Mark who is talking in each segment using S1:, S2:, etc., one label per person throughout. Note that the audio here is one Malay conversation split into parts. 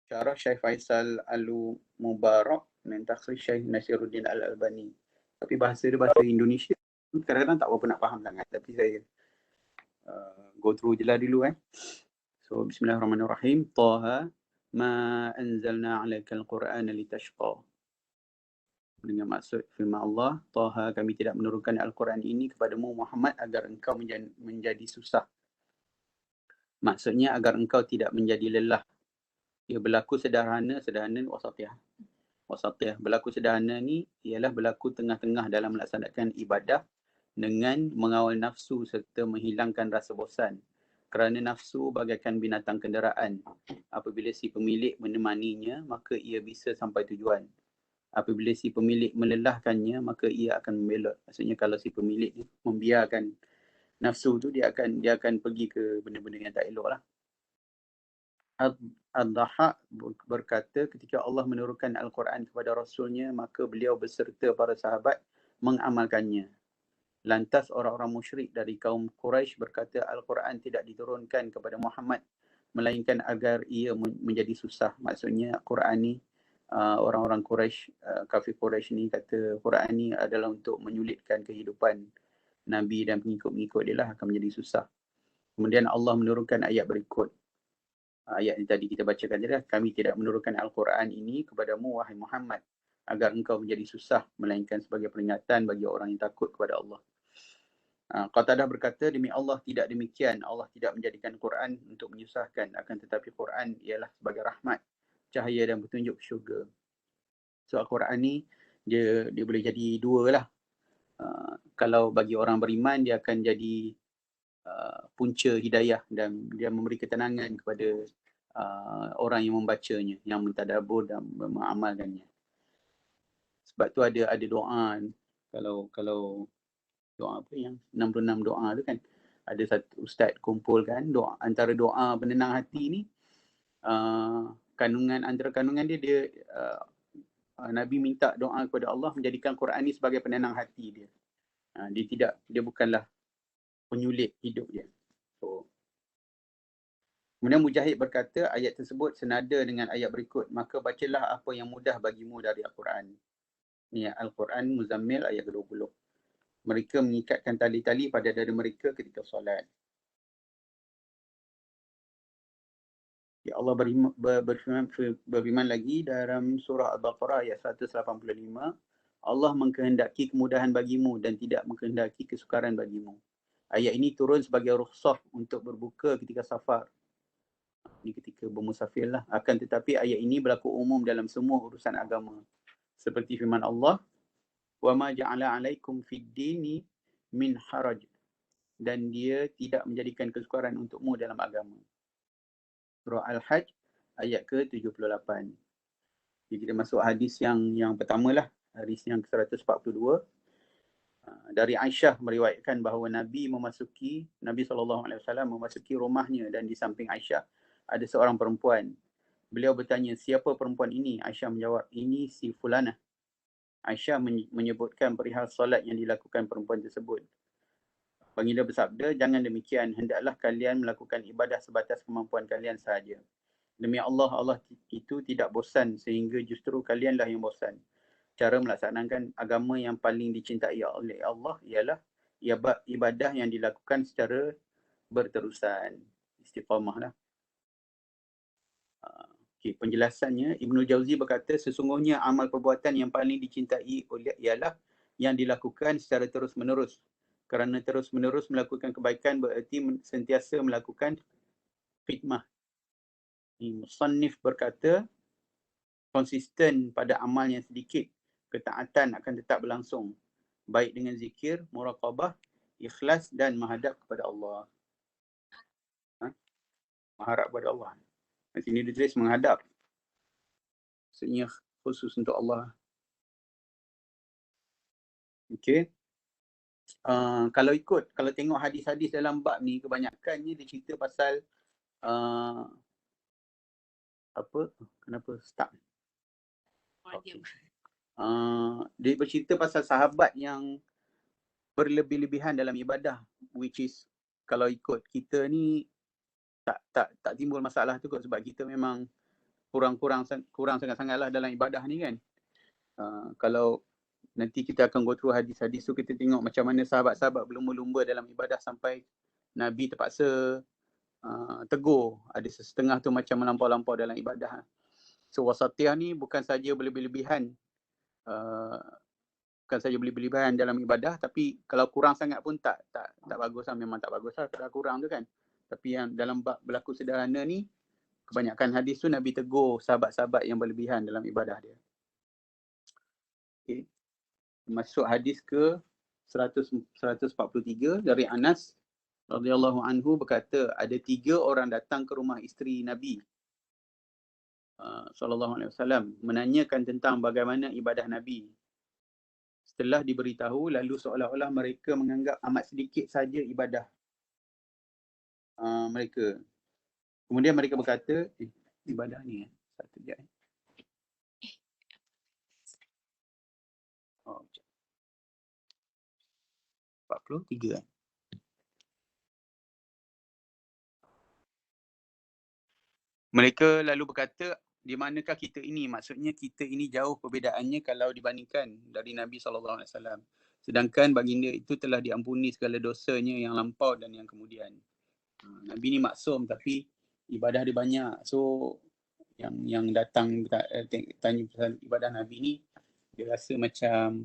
S1: Syarah Syekh Faisal Al-Mubarak dan takhris Syekh Nasiruddin Al-Albani. Tapi bahasa dia bahasa Indonesia. Kadang-kadang tak berapa nak faham sangat. Tapi saya go through je lah dulu So bismillahirrahmanirrahim. Taha ma anzalna 'alaikal Qur'ana litashqa. Dengan maksud firman Allah, Taha, kami tidak menurunkan Al-Quran ini kepadamu Muhammad agar engkau menjadi susah. Maksudnya agar engkau tidak menjadi lelah. Ia berlaku sederhana wasatiyah. Berlaku sederhana ni ialah berlaku tengah-tengah dalam melaksanakan ibadah dengan mengawal nafsu serta menghilangkan rasa bosan. Kerana nafsu bagaikan binatang kenderaan. Apabila si pemilik menemaninya, maka ia bisa sampai tujuan. Apabila si pemilik melelahkannya, maka ia akan membelot. Maksudnya kalau si pemilik ni membiarkan nafsu tu, dia akan pergi ke benda-benda yang tak elok lah. Ad-Dhahak berkata, ketika Allah menurunkan Al-Quran kepada Rasulnya, maka beliau beserta para sahabat mengamalkannya. Lantas orang-orang musyrik dari kaum Quraisy berkata, Al-Quran tidak diturunkan kepada Muhammad, melainkan agar ia menjadi susah. Maksudnya Quran ni, orang-orang Quraisy, kafir Quraisy ni kata Quran ni adalah untuk menyulitkan kehidupan Nabi dan pengikut-pengikut dia lah, akan menjadi susah. Kemudian Allah menurunkan ayat berikut. Ayat yang tadi kita bacakan tadi lah, kami tidak menurunkan Al-Quran ini kepadamu wahai Muhammad agar engkau menjadi susah, melainkan sebagai peringatan bagi orang yang takut kepada Allah. Qatadah berkata, demi Allah tidak demikian. Allah tidak menjadikan Quran untuk menyusahkan, akan tetapi Quran ialah sebagai rahmat, cahaya dan petunjuk syurga. So Al-Quran ni dia boleh jadi dua lah. Kalau bagi orang beriman, dia akan jadi punca hidayah dan dia memberi ketenangan kepada orang yang membacanya, yang mentadabbur dan mengamalkannya. Sebab tu ada doa, kalau doa apa yang 66 doa tu kan, ada satu ustaz kumpulkan doa, antara doa penenang hati ni, antara kandungan dia Nabi minta doa kepada Allah menjadikan Quran ni sebagai penenang hati dia. Dia bukanlah penyulit hidup dia. So kemudian Mujahid berkata, ayat tersebut senada dengan ayat berikut, maka bacalah apa yang mudah bagimu dari Al-Quran. Ni Al-Quran Muzammil ayat ke-20. Mereka mengikatkan tali-tali pada dada mereka ketika solat. Ya Allah berfirman lagi dalam surah Al-Baqarah ayat 185. Allah mengkehendaki kemudahan bagimu dan tidak mengkehendaki kesukaran bagimu. Ayat ini turun sebagai rukhsah untuk berbuka ketika safar. Ini ketika bermusafir lah. Akan tetapi ayat ini berlaku umum dalam semua urusan agama. Seperti firman Allah, وَمَا جَعَلَ عَلَيْكُمْ فِي الدِّينِ مِنْ حَرَجٍ, dan dia tidak menjadikan kesukaran untukmu dalam agama. Surah Al-Hajj ayat ke-78. Jadi kita masuk hadis yang pertama lah, hadis yang ke-142. Dari Aisyah meriwayatkan bahawa Nabi SAW memasuki rumahnya dan di samping Aisyah ada seorang perempuan. Beliau bertanya, siapa perempuan ini? Aisyah menjawab, ini si Fulanah. Aisyah menyebutkan perihal solat yang dilakukan perempuan tersebut. Baginda bersabda, jangan demikian, hendaklah kalian melakukan ibadah sebatas kemampuan kalian sahaja. Demi Allah, Allah itu tidak bosan sehingga justru kalianlah yang bosan. Cara melaksanakan agama yang paling dicintai oleh Allah ialah ibadah yang dilakukan secara berterusan. Istiqamah lah. Okay, penjelasannya, Ibnu Jauzi berkata, sesungguhnya amal perbuatan yang paling dicintai ialah yang dilakukan secara terus-menerus. Kerana terus-menerus melakukan kebaikan bererti sentiasa melakukan khidmah. Musannif berkata, konsisten pada amal yang sedikit, ketaatan akan tetap berlangsung. Baik dengan zikir, muraqabah, ikhlas dan menghadap kepada Allah. Mengharap kepada Allah. Di sini ditulis menghadap. Maksudnya khusus untuk Allah. Okey. Kalau tengok hadis-hadis dalam bab ni, kebanyakannya dia cerita pasal kenapa start? Okay. Dia bercerita pasal sahabat yang berlebih-lebihan dalam ibadah, which is kalau ikut kita ni tak timbul masalah tu kot, sebab kita memang kurang sangat-sangatlah dalam ibadah ni kan. Kalau nanti kita akan go through hadis-hadis tu, kita tengok macam mana sahabat-sahabat berlumba-lumba dalam ibadah sampai Nabi terpaksa tegur. Ada setengah tu macam melampau-lampau dalam ibadah. So wasatiyah ni bukan saja berlebihan, dalam ibadah, tapi kalau kurang sangat pun tak bagus lah. Memang tak bagus lah kalau kurang tu kan. Tapi yang dalam bab berlaku sederhana ni, kebanyakan hadis tu Nabi tegur sahabat-sahabat yang berlebihan dalam ibadah dia. Okay. Masuk hadis ke 143 dari Anas radhiyallahu anhu berkata, ada 3 orang datang ke rumah isteri Nabi sallallahu alaihi wasallam menanyakan tentang bagaimana ibadah Nabi. Setelah diberitahu, lalu seolah-olah mereka menganggap amat sedikit saja ibadah mereka. Kemudian mereka berkata, ibadah ni satu je. 43 Mereka lalu berkata, di manakah kita ini? Maksudnya kita ini jauh perbedaannya kalau dibandingkan dari Nabi SAW. Sedangkan baginda itu telah diampuni segala dosanya yang lampau dan yang kemudian. Nabi ni maksum tapi ibadah dia banyak. So yang datang tanya pasal ibadah Nabi ni, dia rasa macam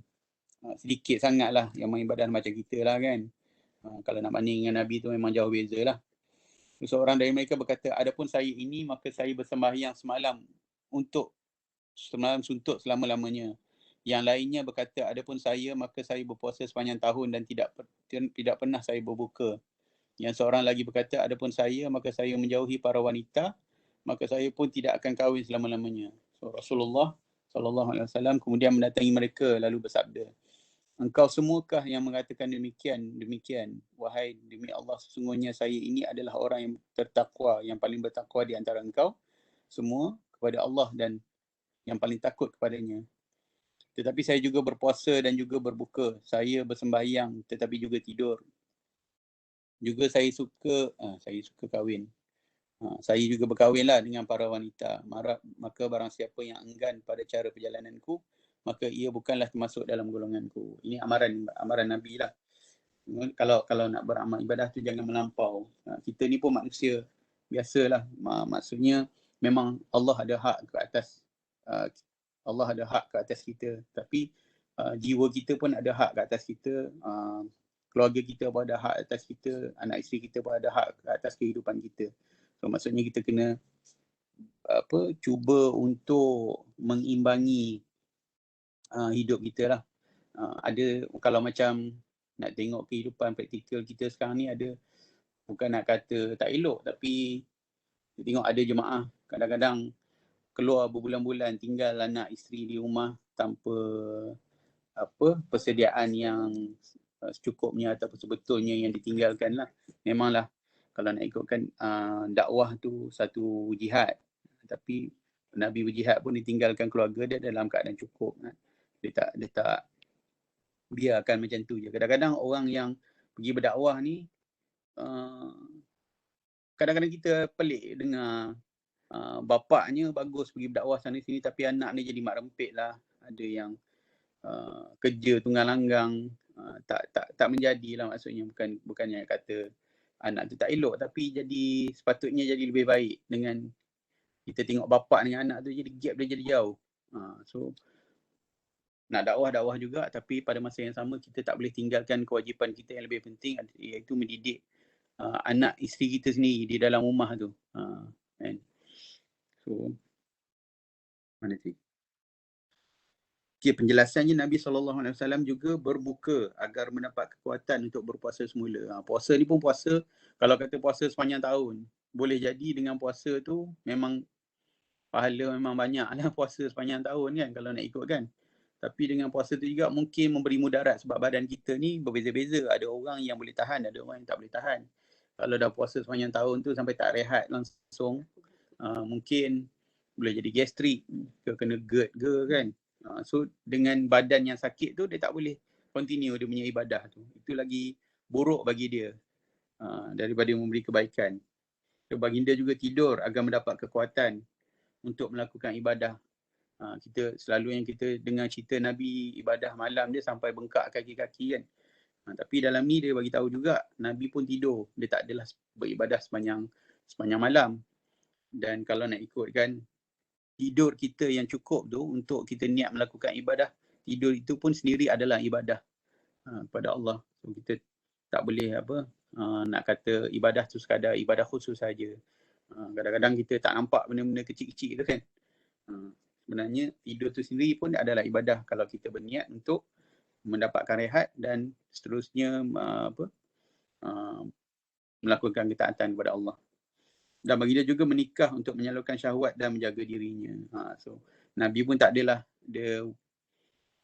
S1: sedikit sangat lah yang main ibadah macam kita lah kan. Kalau nak banding dengan Nabi tu memang jauh beza lah. Seorang dari mereka berkata, adapun saya ini, maka saya bersembahyang semalam suntuk selama-lamanya. Yang lainnya berkata, adapun saya, maka saya berpuasa sepanjang tahun dan tidak pernah saya berbuka. Yang seorang lagi berkata, adapun saya, maka saya menjauhi para wanita, maka saya pun tidak akan kahwin selama-lamanya. So Rasulullah SAW kemudian mendatangi mereka lalu bersabda, engkau semuakah yang mengatakan demikian? Wahai demi Allah, sesungguhnya saya ini adalah orang yang tertakwa, yang paling bertakwa di antara engkau semua kepada Allah dan yang paling takut kepadanya. Tetapi saya juga berpuasa dan juga berbuka. Saya bersembahyang tetapi juga tidur. Juga saya suka kahwin. Saya juga berkahwinlah dengan para wanita. Maka barang siapa yang enggan pada cara perjalananku, maka ia bukanlah termasuk dalam golonganku. Ini amaran Nabi lah. Kalau nak beramal ibadah tu jangan melampau. Kita ni pun manusia biasalah. Maksudnya memang Allah ada hak ke atas kita. Tapi jiwa kita pun ada hak ke atas kita. Keluarga kita pun ada hak atas kita. Anak isteri kita pun ada hak ke atas kehidupan kita. So maksudnya kita kena cuba untuk mengimbangi hidup kita lah. Ada kalau macam nak tengok kehidupan praktikal kita sekarang ni, ada, bukan nak kata tak elok, tapi tengok ada jemaah kadang-kadang keluar berbulan-bulan tinggal anak isteri di rumah tanpa persediaan yang secukupnya ataupun sebetulnya yang ditinggalkan lah. Memanglah kalau nak ikutkan dakwah tu satu jihad, tapi Nabi berjihad pun ditinggalkan keluarga dia dalam keadaan cukup. Dia tak biarkan macam tu je. Kadang-kadang orang yang pergi berdakwah ni, kadang-kadang kita pelik dengar bapaknya bagus pergi berdakwah sana sini tapi anak ni jadi mak rempit lah. Ada yang kerja tunggang langgang, tak menjadilah, maksudnya bukannya kata anak tu tak elok, tapi sepatutnya jadi lebih baik. Dengan kita tengok bapak dengan anak tu, jadi gap dia jadi jauh. So nak dakwah juga, tapi pada masa yang sama kita tak boleh tinggalkan kewajipan kita yang lebih penting, iaitu mendidik anak isteri kita sendiri di dalam rumah tu. Kan? So mana sih? Okay, penjelasannya Nabi SAW juga berbuka agar mendapat kekuatan untuk berpuasa semula. Puasa ni pun puasa, kalau kata puasa sepanjang tahun, boleh jadi dengan puasa tu memang pahala memang banyak lah puasa sepanjang tahun kan, kalau nak ikut kan. Tapi dengan puasa tu juga mungkin memberi mudarat sebab badan kita ni berbeza-beza. Ada orang yang boleh tahan, ada orang yang tak boleh tahan. Kalau dah puasa sepanjang tahun tu sampai tak rehat langsung, mungkin boleh jadi gastrik ke, kena GERD ke kan. So dengan badan yang sakit tu, dia tak boleh continue dia punya ibadah tu. Itu lagi buruk bagi dia daripada memberi kebaikan. So baginda juga tidur agar mendapat kekuatan untuk melakukan ibadah. Kita selalu yang kita dengar cerita Nabi ibadah malam dia sampai bengkak kaki-kaki kan. Tapi dalam ni dia bagi tahu juga Nabi pun tidur. Dia tak adalah beribadah sepanjang malam. Dan kalau nak ikutkan tidur kita yang cukup tu untuk kita niat melakukan ibadah, tidur itu pun sendiri adalah ibadah kepada Allah. So kita tak boleh nak kata ibadah tu sekadar ibadah khusus saja. Kadang-kadang kita tak nampak benda-benda kecil-kecil tu kan. Sebenarnya tidur tu sendiri pun adalah ibadah kalau kita berniat untuk mendapatkan rehat dan seterusnya melakukan ketaatan kepada Allah. Dan bagi dia juga menikah untuk menyalurkan syahwat dan menjaga dirinya. So Nabi pun tak adalah dia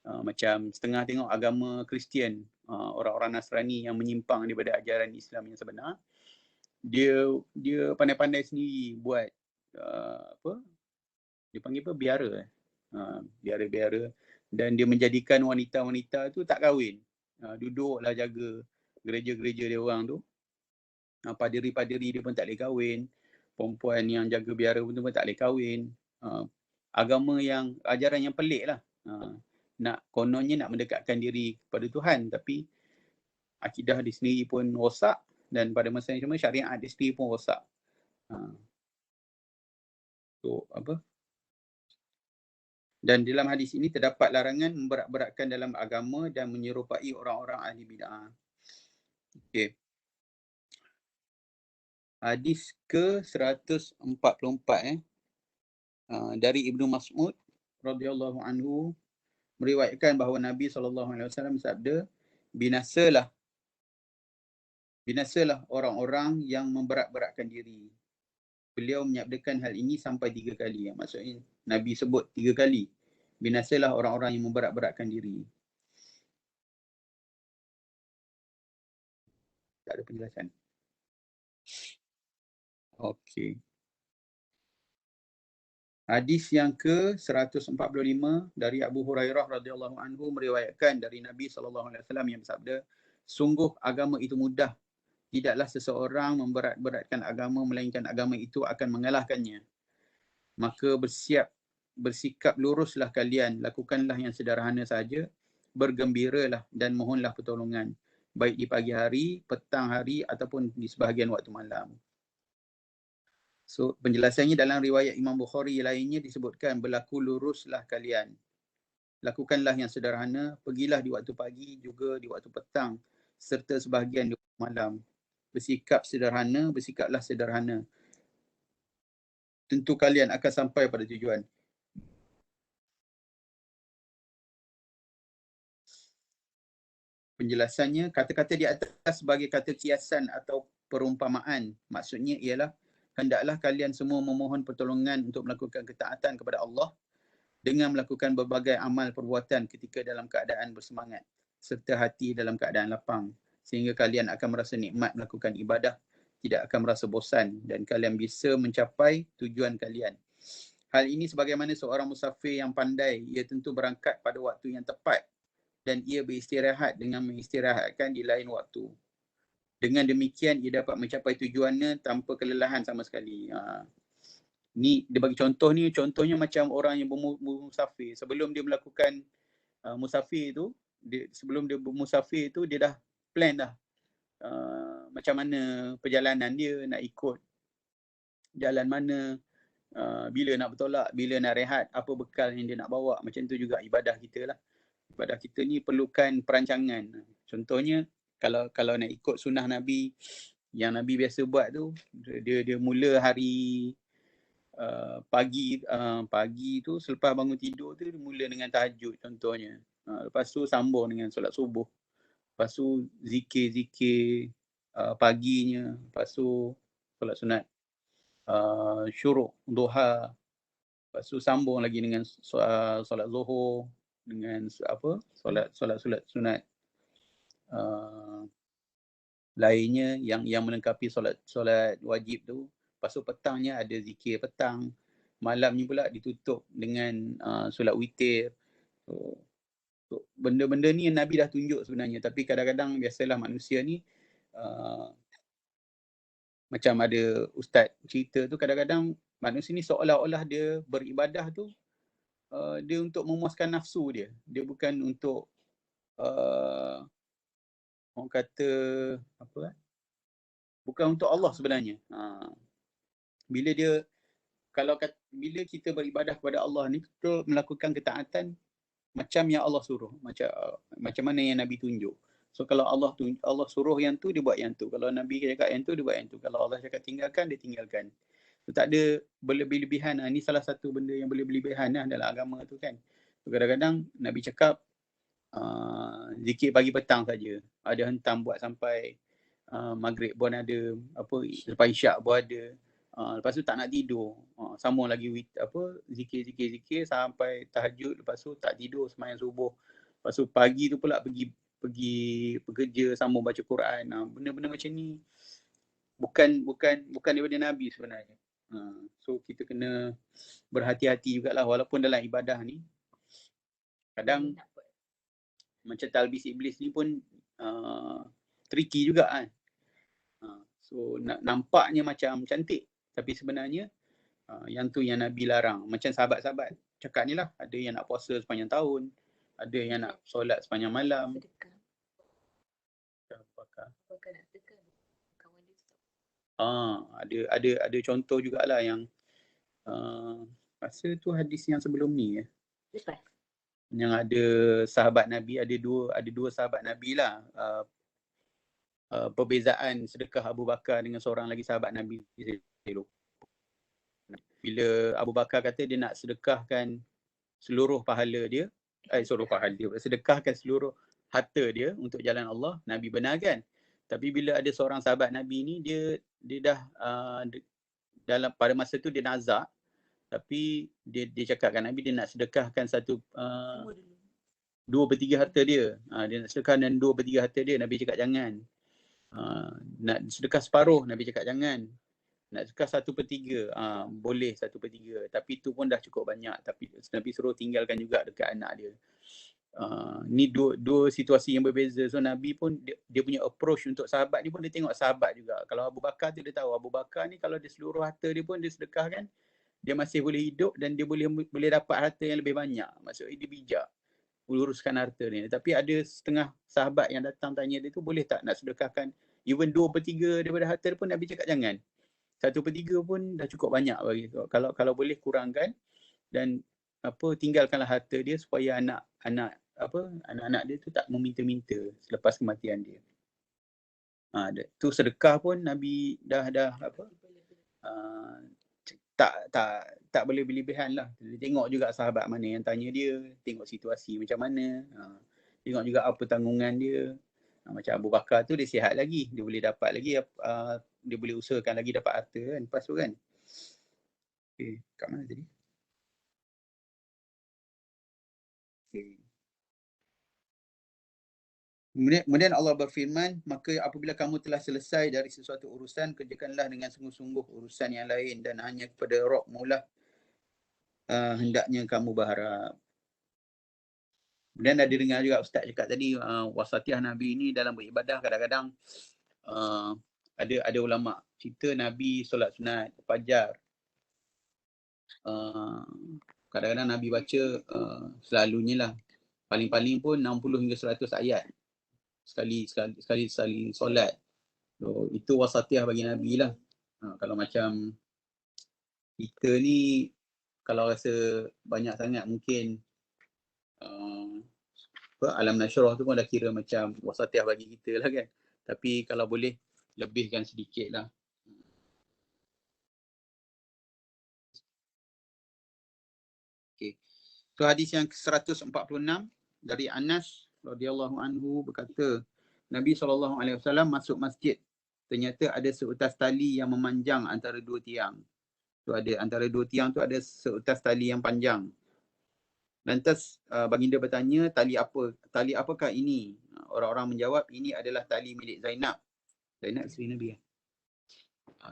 S1: macam setengah tengok agama Kristian, orang-orang Nasrani yang menyimpang daripada ajaran Islam yang sebenar. Dia pandai-pandai sendiri buat dia panggil apa, biara. Biara-biara, dan dia menjadikan wanita-wanita tu tak kahwin. Duduklah jaga gereja-gereja dia orang tu. Paderi-paderi dia pun tak boleh kahwin. Perempuan yang jaga biara pun tak boleh kahwin. Agama yang, ajaran yang pelik lah. Kononnya nak mendekatkan diri kepada Tuhan, tapi akidah dia sendiri pun rosak, dan pada masa yang sama syariat dia sendiri pun rosak. Dan dalam hadis ini terdapat larangan memberat-beratkan dalam agama dan menyerupai orang-orang ahli bid'ah. Okey. Hadis ke-144 dari Ibnu Mas'ud radhiyallahu anhu meriwayatkan bahawa Nabi SAW bersabda, binasalah orang-orang yang memberat-beratkan diri. Beliau menyabdakan hal ini sampai 3 kali. Maksudnya Nabi sebut 3 kali. Binasalah orang-orang yang memberat-beratkan diri. Tak ada penjelasan. Okey. Hadis yang ke-145 dari Abu Hurairah radhiyallahu anhu meriwayatkan dari Nabi SAW yang bersabda, sungguh agama itu mudah. Tidaklah seseorang memberat-beratkan agama melainkan agama itu akan mengalahkannya. Maka bersikap luruslah kalian, lakukanlah yang sederhana saja, bergembiralah dan mohonlah pertolongan, baik di pagi hari, petang hari ataupun di sebahagian waktu malam. So penjelasannya dalam riwayat Imam Bukhari lainnya disebutkan, berlaku luruslah kalian, lakukanlah yang sederhana, pergilah di waktu pagi juga di waktu petang serta sebahagian di waktu malam. Bersikaplah sederhana. Tentu kalian akan sampai pada tujuan. Penjelasannya, kata-kata di atas sebagai kata kiasan atau perumpamaan. Maksudnya ialah, hendaklah kalian semua memohon pertolongan untuk melakukan ketaatan kepada Allah dengan melakukan berbagai amal perbuatan ketika dalam keadaan bersemangat serta hati dalam keadaan lapang, sehingga kalian akan merasa nikmat melakukan ibadah, tidak akan merasa bosan dan kalian bisa mencapai tujuan kalian. Hal ini sebagaimana seorang musafir yang pandai, ia tentu berangkat pada waktu yang tepat dan ia beristirahat dengan mengistirahatkan di lain waktu. Dengan demikian ia dapat mencapai tujuannya tanpa kelelahan sama sekali. Ni dia bagi contoh ni, contohnya macam orang yang bermusafir. Sebelum dia melakukan musafir tu, sebelum dia bermusafir tu dia dah plan dah macam mana perjalanan dia, nak ikut jalan mana, bila nak bertolak, bila nak rehat, apa bekal yang dia nak bawa. Macam tu juga ibadah kita lah. Ibadah kita ni perlukan perancangan. Contohnya kalau nak ikut sunnah Nabi yang Nabi biasa buat tu, dia mula hari pagi tu selepas bangun tidur tu dia mula dengan tahajud contohnya. Lepas tu sambung dengan solat subuh. Lepas tu zikir paginya. Lepas tu solat sunat syuruk, duha. Lepas tu sambung lagi dengan solat zuhur, dengan solat sunat lainnya yang melengkapi solat wajib tu. Lepas tu petangnya ada zikir petang. Malamnya pula ditutup dengan solat witir. So, benda-benda ni yang Nabi dah tunjuk sebenarnya. Tapi kadang-kadang biasalah manusia ni macam ada ustaz cerita tu, kadang-kadang Manusia ni seolah-olah dia beribadah tu dia untuk memuaskan nafsu dia. Dia bukan untuk orang kata apa? Bukan untuk Allah sebenarnya. Bila dia bila kita beribadah kepada Allah ni, kita melakukan ketaatan macam yang Allah suruh, macam mana yang Nabi tunjuk. So kalau Allah suruh yang tu, dia buat yang tu. Kalau Nabi cakap yang tu, dia buat yang tu. Kalau Allah cakap tinggalkan, dia tinggalkan. So, tak ada berlebih-lebihan. Ini salah satu benda yang berlebih-lebihan dalam agama tu kan. So, kadang-kadang Nabi cakap zikir pagi petang saja. Ada hentam buat sampai maghrib pun ada, lepas isyak pun ada. Lepas tu tak nak tidur. Sambung lagi zikir sampai tahajud, lepas tu tak tidur sembahyang subuh. Lepas tu pagi tu pula pergi bekerja, sambung baca Quran. Benda-benda macam ni bukan daripada Nabi sebenarnya. So kita kena berhati-hati jugalah, walaupun dalam ibadah ni kadang macam talbis iblis ni pun tricky juga kan. So nampaknya macam cantik, tapi sebenarnya yang tu yang Nabi larang. Macam sahabat-sahabat cakap ni lah, ada yang nak puasa sepanjang tahun, ada yang nak solat sepanjang malam. Ada contoh jugalah yang rasa tu hadis yang sebelum ni yang ada sahabat Nabi, ada dua sahabat Nabi lah. Perbezaan sedekah Abu Bakar dengan seorang lagi sahabat Nabi. Bila Abu Bakar kata dia nak sedekahkan seluruh pahala dia, sedekahkan seluruh harta dia untuk jalan Allah, Nabi benarkan. Tapi bila ada seorang sahabat Nabi ni, dia dah dalam pada masa tu dia nazak, tapi dia cakapkan Nabi dia nak sedekahkan 2/3 harta dia. Dia nak sedekahkan 2/3 harta dia. Nabi cakap jangan. Nak sedekah separuh, Nabi cakap jangan. Nak sedekah 1/3, boleh 1/3, tapi tu pun dah cukup banyak. Tapi Nabi suruh tinggalkan juga dekat anak dia. Ni dua situasi yang berbeza. So Nabi pun dia punya approach untuk sahabat ni pun dia tengok sahabat juga. Kalau Abu Bakar tu dia tahu Abu Bakar ni kalau dia seluruh harta dia pun dia sedekahkan, dia masih boleh hidup dan dia boleh dapat harta yang lebih banyak. Maksudnya dia bijak uruskan harta ni. Tapi ada setengah sahabat yang datang tanya dia tu, boleh tak nak sedekahkan even 2/3 daripada harta dia pun, Nabi cakap jangan. 1/3 pun dah cukup banyak bagi tu. Kalau boleh kurangkan dan tinggalkanlah harta dia supaya anak-anak dia tu tak meminta-minta selepas kematian dia. Tu sedekah pun Nabi dah tak boleh berlebihan lah. Dia tengok juga sahabat mana yang tanya dia, tengok situasi macam mana, tengok juga apa tanggungan dia. Macam Abu Bakar tu dia sihat lagi, dia boleh dapat lagi, dia boleh usahakan lagi dapat harta kan lepas tu kan. Okay, kat mana tadi? Okay. Kemudian Allah berfirman, maka apabila kamu telah selesai dari sesuatu urusan, kerjakanlah dengan sungguh-sungguh urusan yang lain dan hanya kepada Rabb-Mu lah hendaknya kamu berharap. Kemudian ada dengar juga Ustaz cakap tadi, wasatiyah Nabi ni dalam beribadah kadang-kadang ada ulama cerita Nabi solat sunat fajar. Kadang-kadang Nabi baca selalunya lah, paling-paling pun 60 hingga 100 ayat sekali solat. So, itu wasatiyah bagi Nabi lah. Kalau macam kita ni, kalau rasa banyak sangat mungkin alam nasyurah tu pun dah kira macam wasatiyah bagi kita lah kan. Tapi kalau boleh lebihkan sedikit lah. Okay. So hadis yang 146 dari Anas radhiyallahu anhu berkata, Nabi SAW masuk masjid. Ternyata ada seutas tali yang memanjang antara dua tiang. So ada antara dua tiang tu ada seutas tali yang panjang. Lantas baginda bertanya, tali apakah ini? Orang-orang menjawab, ini adalah tali milik Zainab. Zainab isteri Nabi.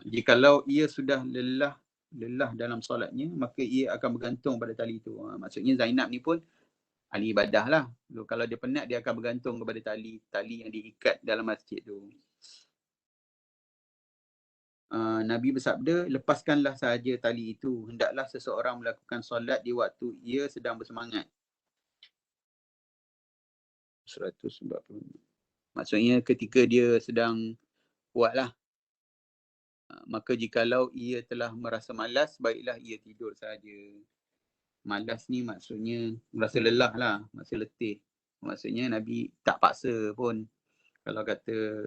S1: Jikalau ia sudah lelah dalam solatnya, maka ia akan bergantung pada tali itu. Maksudnya Zainab ni pun ahli ibadah lah. Kalau dia penat, dia akan bergantung kepada tali yang diikat dalam masjid tu. Nabi bersabda, lepaskanlah sahaja tali itu, hendaklah seseorang melakukan solat di waktu ia sedang bersemangat. 140. Maksudnya ketika dia sedang kuatlah. Maka jikalau ia telah merasa malas, baiklah ia tidur sahaja. Malas ni maksudnya merasa lelah lah, merasa letih. Maksudnya Nabi tak paksa pun. Kalau kata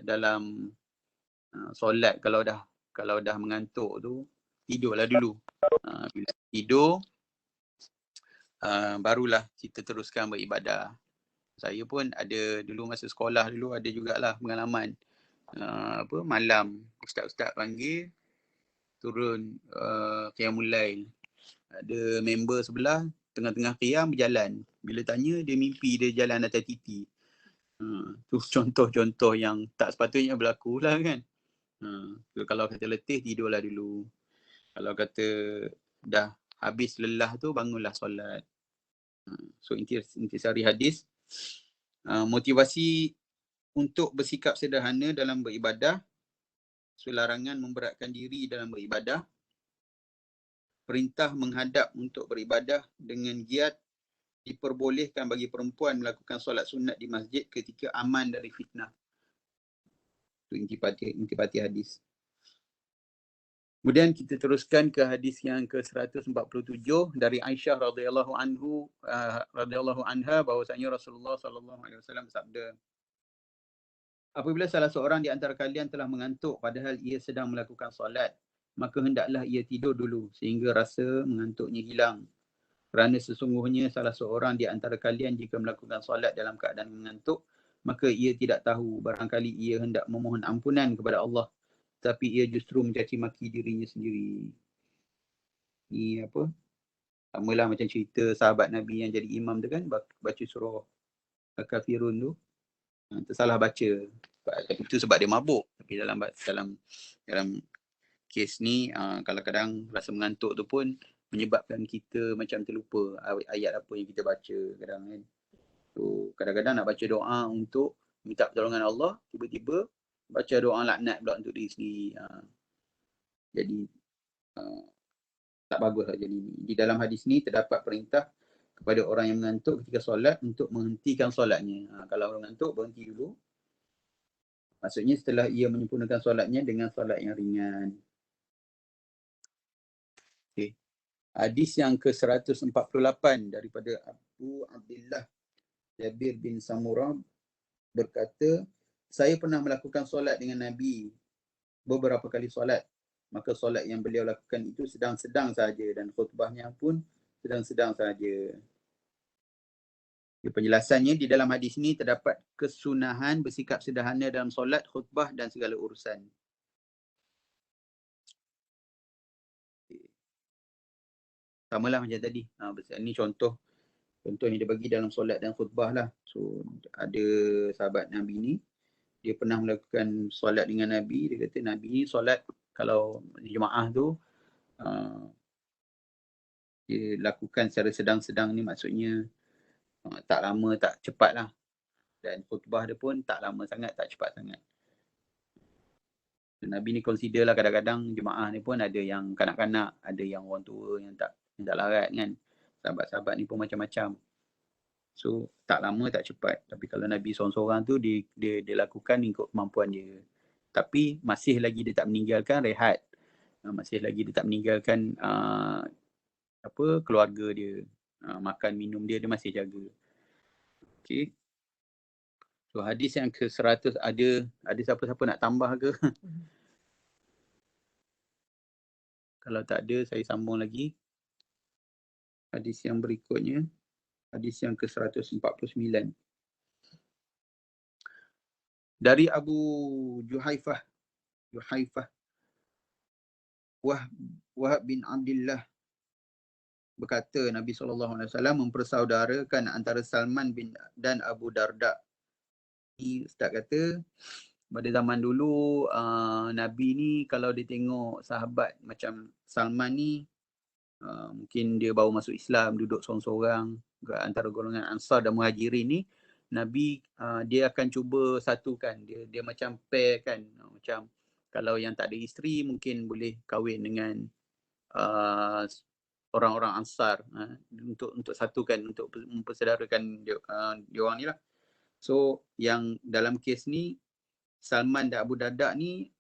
S1: dalam solat, kalau dah mengantuk tu, tidurlah dulu. Bila tidur, barulah kita teruskan beribadah. Saya pun ada dulu masa sekolah dulu ada jugalah pengalaman. Malam ustaz-ustaz panggil turun qiyamul lail. Ada member sebelah tengah-tengah qiyam berjalan. Bila tanya dia mimpi dia jalan atas titi. Tu contoh-contoh yang tak sepatutnya berlaku lah kan. Kalau kata letih tidurlah dulu. Kalau kata dah habis lelah tu bangunlah solat. So intisari hadis, motivasi untuk bersikap sederhana dalam beribadah, larangan memberatkan diri dalam beribadah, perintah menghadap untuk beribadah dengan giat, diperbolehkan bagi perempuan melakukan solat sunat di masjid ketika aman dari fitnah. Itu intipati hadis. Kemudian kita teruskan ke hadis yang ke-147 dari Aisyah radhiyallahu anha bahwasanya Rasulullah sallallahu alaihi wasallam bersabda, apabila salah seorang di antara kalian telah mengantuk padahal ia sedang melakukan solat, maka hendaklah ia tidur dulu sehingga rasa mengantuknya hilang. Kerana sesungguhnya salah seorang di antara kalian jika melakukan solat dalam keadaan mengantuk, maka ia tidak tahu, barangkali ia hendak memohon ampunan kepada Allah, tapi ia justru mencaci maki dirinya sendiri. Ni apa? Samalah macam cerita sahabat Nabi yang jadi imam tu kan, baca surah Al-Kafirun tu. Tersalah baca. Itu sebab dia mabuk. Tapi dalam kes ni, kadang-kadang rasa mengantuk tu pun menyebabkan kita macam terlupa ayat apa yang kita baca kadang kan. So kadang-kadang nak baca doa untuk minta pertolongan Allah, tiba-tiba baca doa laknat pula untuk diri sendiri. Jadi tak bagus lah jadi ni. Di dalam hadis ni terdapat perintah kepada orang yang mengantuk ketika solat untuk menghentikan solatnya. Kalau orang mengantuk, berhenti dulu. Maksudnya setelah ia menyempurnakan solatnya dengan solat yang ringan. Okay. Hadis yang ke-148 daripada Abu Abdullah Jabir bin Samurah berkata, saya pernah melakukan solat dengan Nabi beberapa kali solat. Maka solat yang beliau lakukan itu sedang-sedang saja dan khutbahnya pun sedang-sedang saja. Penjelasannya, di dalam hadis ini terdapat kesunahan bersikap sederhana dalam solat, khutbah dan segala urusan. Samalah macam tadi. Ini contoh yang dia bagi dalam solat dan khutbah lah. So ada sahabat Nabi ni, dia pernah melakukan solat dengan Nabi. Dia kata Nabi ni solat kalau jemaah tu dia lakukan secara sedang-sedang ni maksudnya tak lama tak cepat lah. Dan khutbah dia pun tak lama sangat, tak cepat sangat. Nabi ni consider lah kadang-kadang jemaah ni pun ada yang kanak-kanak, ada yang orang tua yang tak larat kan. Sahabat-sahabat ni pun macam-macam. So tak lama tak cepat. Tapi kalau Nabi seorang-seorang tu dia lakukan ikut kemampuan dia. Tapi masih lagi dia tak meninggalkan rehat. Masih lagi dia tak meninggalkan keluarga dia. Makan minum dia masih jaga. Okay. So hadis yang ke-100 ada siapa-siapa nak tambah ke? Kalau tak ada, saya sambung lagi. Hadis yang berikutnya, hadis yang ke-149. Dari Abu Juhaifah Wahab bin Abdullah berkata, Nabi SAW mempersaudarakan antara Salman dan Abu Darda. Ini Ustaz kata, pada zaman dulu Nabi ni kalau dia tengok sahabat macam Salman ni, mungkin dia baru masuk Islam, duduk seorang-seorang antara golongan Ansar dan Muhajirin ni, Nabi dia akan cuba satukan, dia macam pair kan, macam Kalau yang tak ada isteri mungkin boleh kahwin dengan orang-orang Ansar untuk satukan, untuk mempersaudarakan dia orang ni lah. So yang dalam kes ni Salman dan Abu Darda ni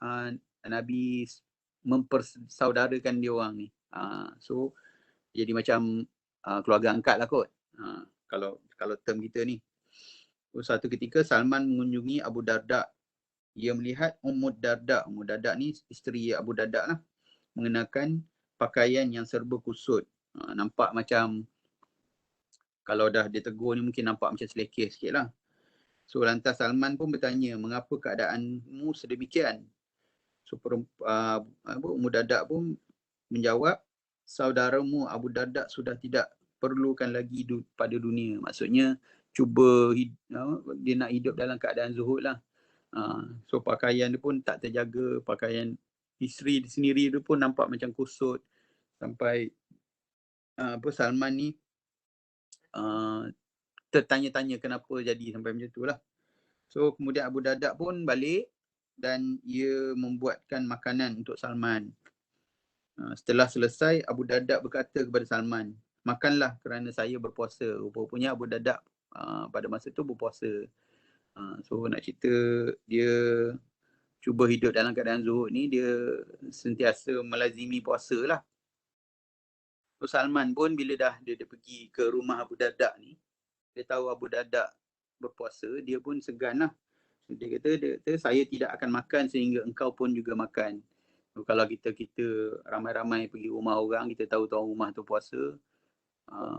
S1: Nabi mempersaudarakan dia orang ni. So jadi macam keluarga angkat lah kot. Kalau term kita ni. So, satu ketika Salman mengunjungi Abu Darda. Ia melihat Ummu Darda. Ummu Darda ni isteri Abu Darda lah. Mengenakan pakaian yang serba kusut. Nampak macam kalau dah dia tegur ni mungkin nampak macam selekeh sikit lah. So lantas Salman pun bertanya, mengapa keadaanmu sedemikian? So Ummu Darda pun menjawab, saudaramu Abu Darda sudah tidak perlukan lagi pada dunia. Maksudnya cuba dia nak hidup dalam keadaan zuhud lah. So pakaian dia pun tak terjaga, pakaian isteri sendiri dia pun nampak macam kusut. Sampai Salman ni tertanya-tanya kenapa jadi sampai macam tu lah. So kemudian Abu Darda pun balik dan ia membuatkan makanan untuk Salman. Setelah selesai, Abu Darda berkata kepada Salman, makanlah kerana saya berpuasa. Rupanya Abu Darda pada masa tu berpuasa. So nak cerita dia cuba hidup dalam keadaan zuhud ni, dia sentiasa melazimi puasa lah. So Salman pun bila dah dia pergi ke rumah Abu Darda ni, dia tahu Abu Darda berpuasa, dia pun segan lah. So, dia kata, saya tidak akan makan sehingga engkau pun juga makan. So, kalau kita ramai-ramai pergi rumah orang, kita tahu tuan rumah tu puasa,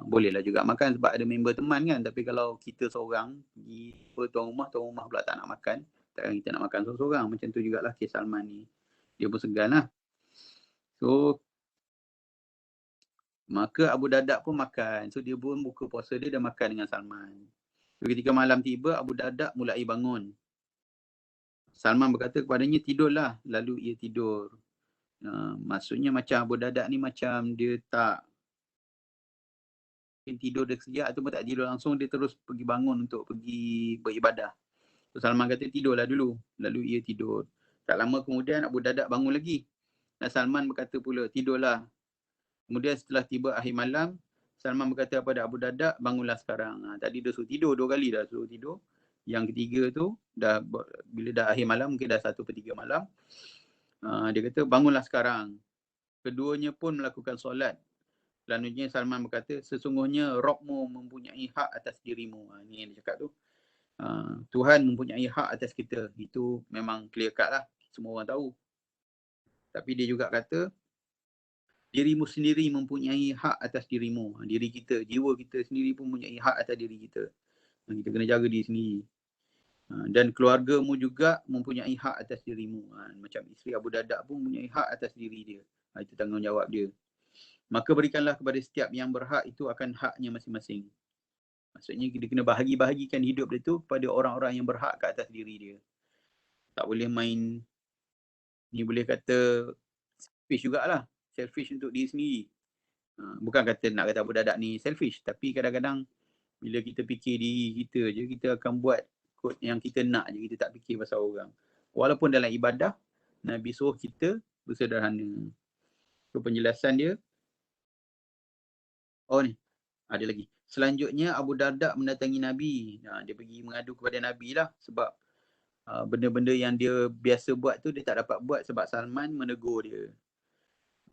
S1: bolehlah juga makan sebab ada member teman kan. Tapi kalau kita seorang pergi tuan rumah pula tak nak makan, takkan kita nak makan seorang-seorang. Macam tu jugalah kes Salman ni. Dia pun segan lah. So maka Abu Darda pun makan. So dia pun buka puasa dia dan makan dengan Salman. So, ketika malam tiba, Abu Darda mulai bangun. Salman berkata kepadanya, tidurlah. Lalu ia tidur. Maksudnya macam Abu Darda ni macam dia tak tidur dia sekejap ataupun tak tidur langsung, dia terus pergi bangun untuk pergi beribadah. So, Salman kata tidurlah dulu. Lalu ia tidur. Tak lama kemudian Abu Darda bangun lagi. Dan Salman berkata pula, tidurlah. Kemudian setelah tiba akhir malam, Salman berkata kepada Abu Darda, bangunlah sekarang. Tadi dia suruh tidur 2 kali dah suruh tidur. Yang ketiga tu, bila dah akhir malam, mungkin dah 1/3 malam, dia kata, bangunlah sekarang. Keduanya pun melakukan solat. Selanjutnya Salman berkata, sesungguhnya Rabbmu mempunyai hak atas dirimu. Ini yang dia cakap tu. Tuhan mempunyai hak atas kita. Itu memang clear cut lah. Semua orang tahu. Tapi dia juga kata, dirimu sendiri mempunyai hak atas dirimu. Diri kita, jiwa kita sendiri pun mempunyai hak atas diri kita. Kita kena jaga diri sendiri. Dan keluargamu juga mempunyai hak atas dirimu. Macam isteri Abu Darda pun mempunyai hak atas diri dia. Itu tanggungjawab dia. Maka berikanlah kepada setiap yang berhak itu akan haknya masing-masing. Maksudnya dia kena bahagi-bahagikan hidup dia tu kepada orang-orang yang berhak ke atas diri dia. Tak boleh main, ni boleh kata selfish jugalah. Selfish untuk diri sendiri. Bukan nak kata Abu Darda ni selfish, tapi kadang-kadang bila kita fikir diri kita je, kita akan buat kod yang kita nak je, kita tak fikir pasal orang. Walaupun dalam ibadah, Nabi suruh kita bersederhana. So penjelasan dia, ni ada lagi. Selanjutnya Abu Darda mendatangi Nabi. Dia pergi mengadu kepada Nabi lah, sebab benda-benda yang dia biasa buat tu dia tak dapat buat sebab Salman menegur dia.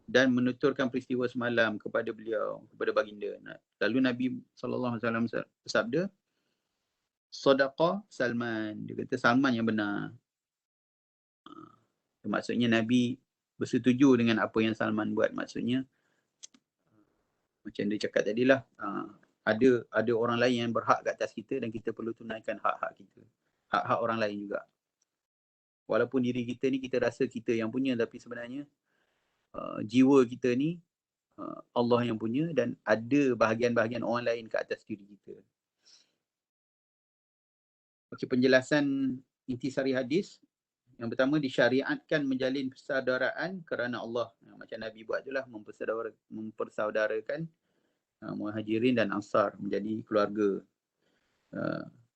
S1: Dan menuturkan peristiwa semalam kepada beliau, kepada baginda. Lalu Nabi SAW bersabda, Sadaqah Salman. Dia kata Salman yang benar. Maksudnya Nabi bersetuju dengan apa yang Salman buat. Maksudnya macam dia cakap tadilah, ada orang lain yang berhak ke atas kita dan kita perlu tunaikan hak-hak kita. Hak-hak orang lain juga. Walaupun diri kita ni kita rasa kita yang punya, tapi sebenarnya jiwa kita ni Allah yang punya dan ada bahagian-bahagian orang lain ke atas diri kita. Okey, penjelasan intisari hadis. Yang pertama, disyariatkan menjalin persaudaraan kerana Allah. Macam Nabi buat itulah, mempersaudarakan Muhajirin dan Ansar menjadi keluarga.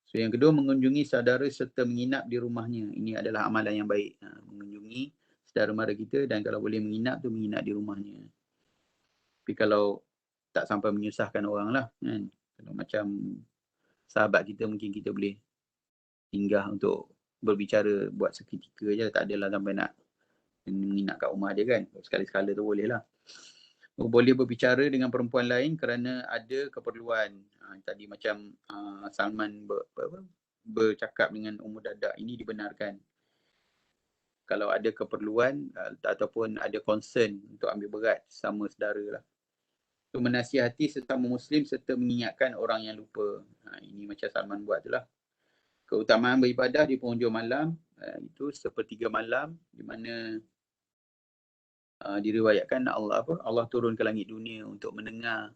S1: So yang kedua, mengunjungi saudara serta menginap di rumahnya. Ini adalah amalan yang baik. Mengunjungi saudara mara kita, dan kalau boleh menginap tu menginap di rumahnya. Tapi kalau tak sampai menyusahkan orang lah kan, kalau macam sahabat kita mungkin kita boleh singgah untuk berbicara buat seketika je, tak adalah sampai nak menginap kat rumah dia kan. Sekali-sekala tu boleh lah. Boleh berbicara dengan perempuan lain kerana ada keperluan. Tadi macam Salman bercakap dengan Ummu Darda, ini dibenarkan. Kalau ada keperluan ataupun ada concern untuk ambil berat sama saudara lah. So, menasihati sesama Muslim serta mengingatkan orang yang lupa. Ini macam Salman buat tu lah. Keutamaan beribadah di penghujung malam, itu sepertiga malam, di mana diriwayatkan Allah turun ke langit dunia untuk mendengar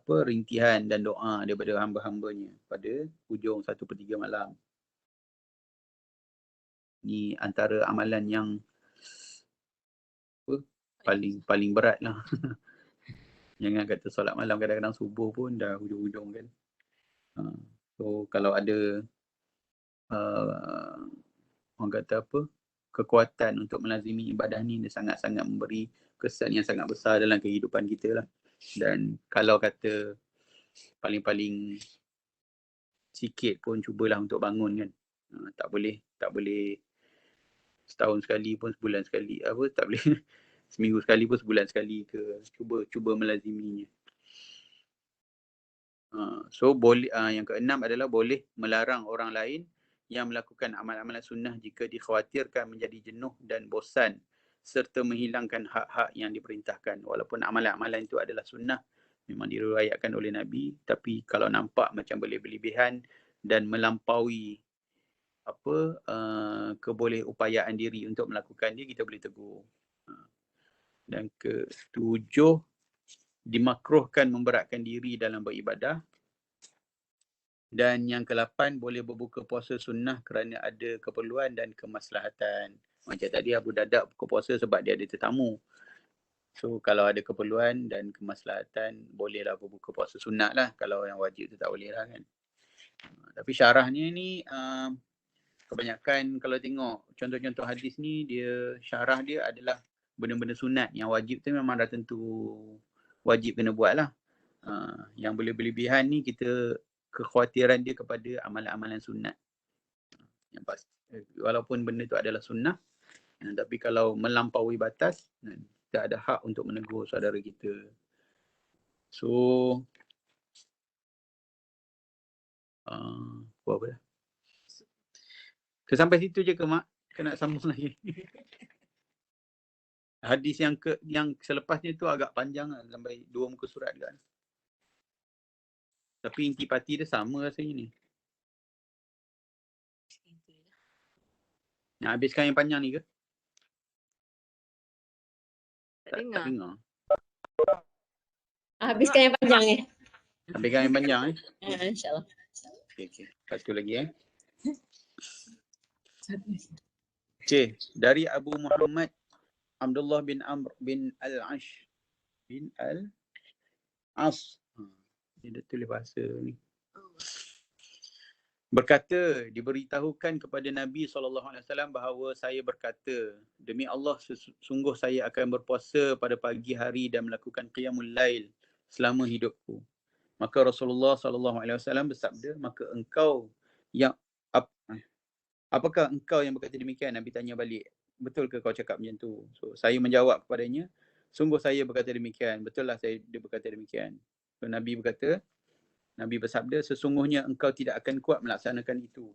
S1: rintihan dan doa daripada hamba-hambanya pada hujung 1/3 malam. Ni antara amalan yang paling berat lah. Jangan kata solat malam, kadang-kadang subuh pun dah hujung-hujung kan. So kalau ada orang kata kekuatan untuk melazimi ibadah ni, dia sangat-sangat memberi kesan yang sangat besar dalam kehidupan kita lah. Dan kalau kata paling-paling sikit pun cubalah untuk bangun kan. Tak boleh setahun sekali pun, sebulan sekali, tak boleh seminggu sekali pun, sebulan sekali ke, cuba melaziminya. So boleh, yang keenam adalah boleh melarang orang lain yang melakukan amal-amal sunnah jika dikhawatirkan menjadi jenuh dan bosan serta menghilangkan hak-hak yang diperintahkan. Walaupun amalan-amalan itu adalah sunnah, memang diriwayatkan oleh Nabi, tapi kalau nampak macam berlebihan dan melampaui kebolehupayaan diri untuk melakukan dia, kita boleh tegur. Dan ketujuh, dimakruhkan memberatkan diri dalam beribadah. Dan yang ke-8, boleh berbuka puasa sunnah kerana ada keperluan dan kemaslahatan. Macam tadi Abu Darda buka puasa sebab dia ada tetamu. So kalau ada keperluan dan kemaslahatan, bolehlah berbuka puasa sunnah lah. Kalau yang wajib tu tak boleh lah kan. Tapi syarahnya ni kebanyakan kalau tengok contoh-contoh hadis ni, dia syarah dia adalah benda-benda sunat. Yang wajib tu memang dah tentu wajib kena buat lah. Yang boleh berlebihan ni kita kekhawatiran dia kepada amalan-amalan sunat. Yang pasti, walaupun benda tu adalah sunnah, tapi kalau melampaui batas, kita ada hak untuk menegur saudara kita. So apa dah? Sampai situ je ke Mak? Ke nak sambung lagi? Hadis yang selepasnya tu agak panjang lah, sampai 2 muka surat kan. Tapi intipati dia sama rasanya ni. Nak habiskan yang panjang ni ke? Tak dengar.
S2: Habiskan yang panjang ni.
S1: Habiskan yang panjang
S2: InsyaAllah.
S1: Okay. Satu lagi Okay. Dari Abu Muhammad Abdullah bin Amr bin Al-Ash bin Al-As. Dia dah tulis bahasa ni. Berkata, diberitahukan kepada Nabi SAW bahawa saya berkata, demi Allah sungguh saya akan berpuasa pada pagi hari dan melakukan qiyamul lail selama hidupku. Maka Rasulullah SAW bersabda, maka engkau yang apakah engkau yang berkata demikian? Nabi tanya balik, betul ke kau cakap macam tu? So saya menjawab kepadanya, sungguh saya berkata demikian. Betul lah dia berkata demikian. So Nabi bersabda, sesungguhnya engkau tidak akan kuat melaksanakan itu.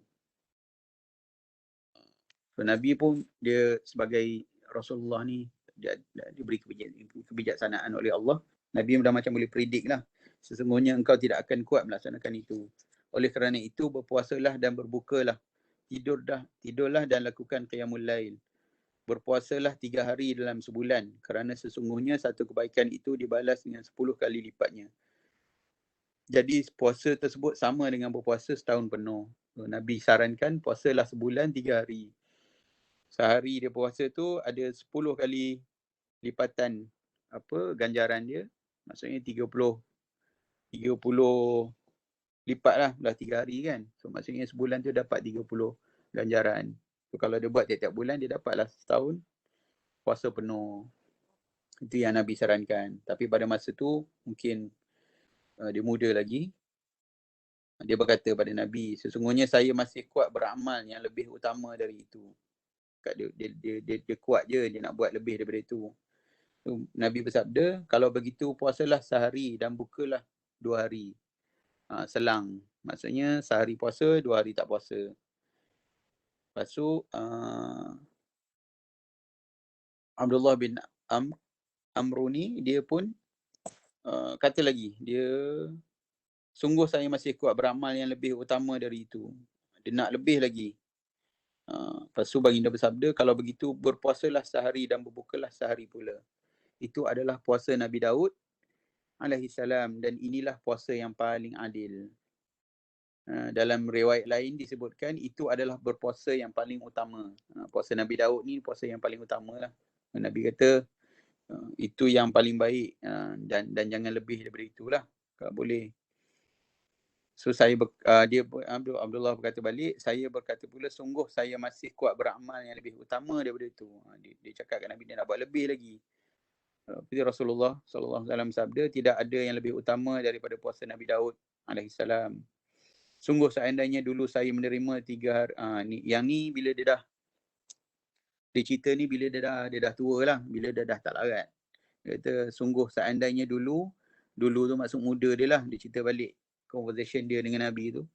S1: So Nabi pun, dia sebagai Rasulullah ni, dia diberi kebijaksanaan oleh Allah. Nabi dah macam boleh predict lah. Sesungguhnya engkau tidak akan kuat melaksanakan itu. Oleh kerana itu, berpuasalah dan berbukalah. Tidurlah dan lakukan qiyamul lail. Berpuasalah 3 hari dalam sebulan. Kerana sesungguhnya satu kebaikan itu dibalas dengan 10 kali lipatnya. Jadi puasa tersebut sama dengan berpuasa setahun penuh. Nabi sarankan puasalah sebulan 3 hari. Sehari dia puasa tu ada 10 kali lipatan ganjaran dia. Maksudnya 30 lipat lah 3 hari kan. So maksudnya sebulan tu dapat 30 ganjaran. So kalau dia buat tiap-tiap bulan, dia dapatlah setahun puasa penuh. Itu yang Nabi sarankan. Tapi pada masa tu mungkin dia muda lagi. Dia berkata pada Nabi, sesungguhnya saya masih kuat beramal yang lebih utama dari itu. Dia kuat je, dia nak buat lebih daripada itu. Nabi bersabda, kalau begitu puasalah sehari dan bukalah 2 hari. Selang. Maksudnya sehari puasa, 2 hari tak puasa. Lepas tu Abdullah bin Amru ni dia pun kata lagi, dia sungguh saya masih kuat beramal yang lebih utama dari itu. Dia nak lebih lagi. Lepas tu baginda bersabda, kalau begitu berpuasalah sehari dan berbukalah sehari pula. Itu adalah puasa Nabi Daud alaihi salam, dan inilah puasa yang paling adil. Dalam riwayat lain disebutkan itu adalah berpuasa yang paling utama. Puasa Nabi Daud ni puasa yang paling utama lah. Nabi kata itu yang paling baik, dan jangan lebih daripada itulah kalau boleh. So Abdullah berkata balik, saya berkata pula, sungguh saya masih kuat beramal yang lebih utama daripada itu. Dia cakap kat Nabi, dia nak buat lebih lagi. Rasulullah SAW sabda, tidak ada yang lebih utama daripada puasa Nabi Daud alaihissalam. Sungguh seandainya dulu saya menerima 3 hari, yang ni bila dia cerita ni bila dia dah tua lah, bila dia dah tak larat. Dia kata sungguh seandainya dulu tu maksud muda dia lah, dia cerita balik conversation dia dengan Nabi tu.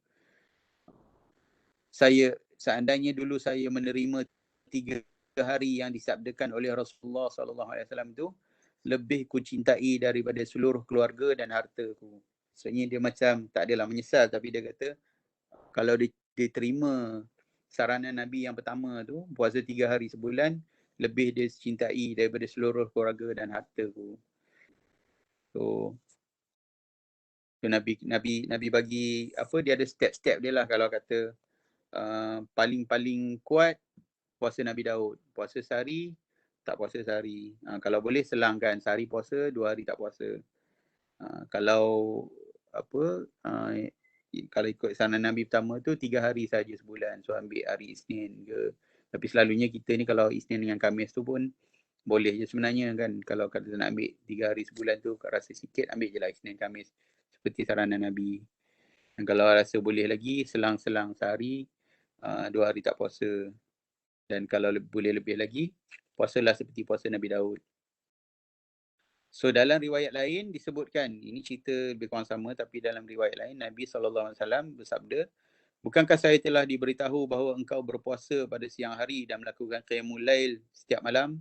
S1: Seandainya dulu saya menerima 3 hari yang disabdakan oleh Rasulullah SAW tu, lebih ku cintai daripada seluruh keluarga dan hartaku. Maksudnya dia macam tak adalah menyesal, tapi dia kata kalau dia terima saranan Nabi yang pertama tu, puasa 3 hari sebulan, lebih dia cintai daripada seluruh keluarga dan hartaku. So Nabi bagi dia ada step-step dia lah. Kalau kata paling kuat puasa Nabi Daud, puasa sehari, tak puasa sehari. Kalau boleh selangkan, sehari puasa, 2 hari tak puasa. Kalau kalau ikut saranan Nabi pertama tu 3 hari saja sebulan. So ambil hari Isnin ke. Tapi selalunya kita ni kalau Isnin dengan Khamis tu pun boleh je sebenarnya kan. Kalau kata nak ambil 3 hari sebulan tu rasa sikit, ambil je lah Isnin Khamis. Seperti saranan Nabi. Dan kalau rasa boleh lagi, selang-selang sehari, 2 hari tak puasa. Dan kalau boleh lebih lagi, puasalah seperti puasa Nabi Daud. So dalam riwayat lain disebutkan, ini cerita lebih kurang sama, tapi dalam riwayat lain Nabi SAW bersabda, bukankah saya telah diberitahu bahawa engkau berpuasa pada siang hari dan melakukan qiyamul lail setiap malam?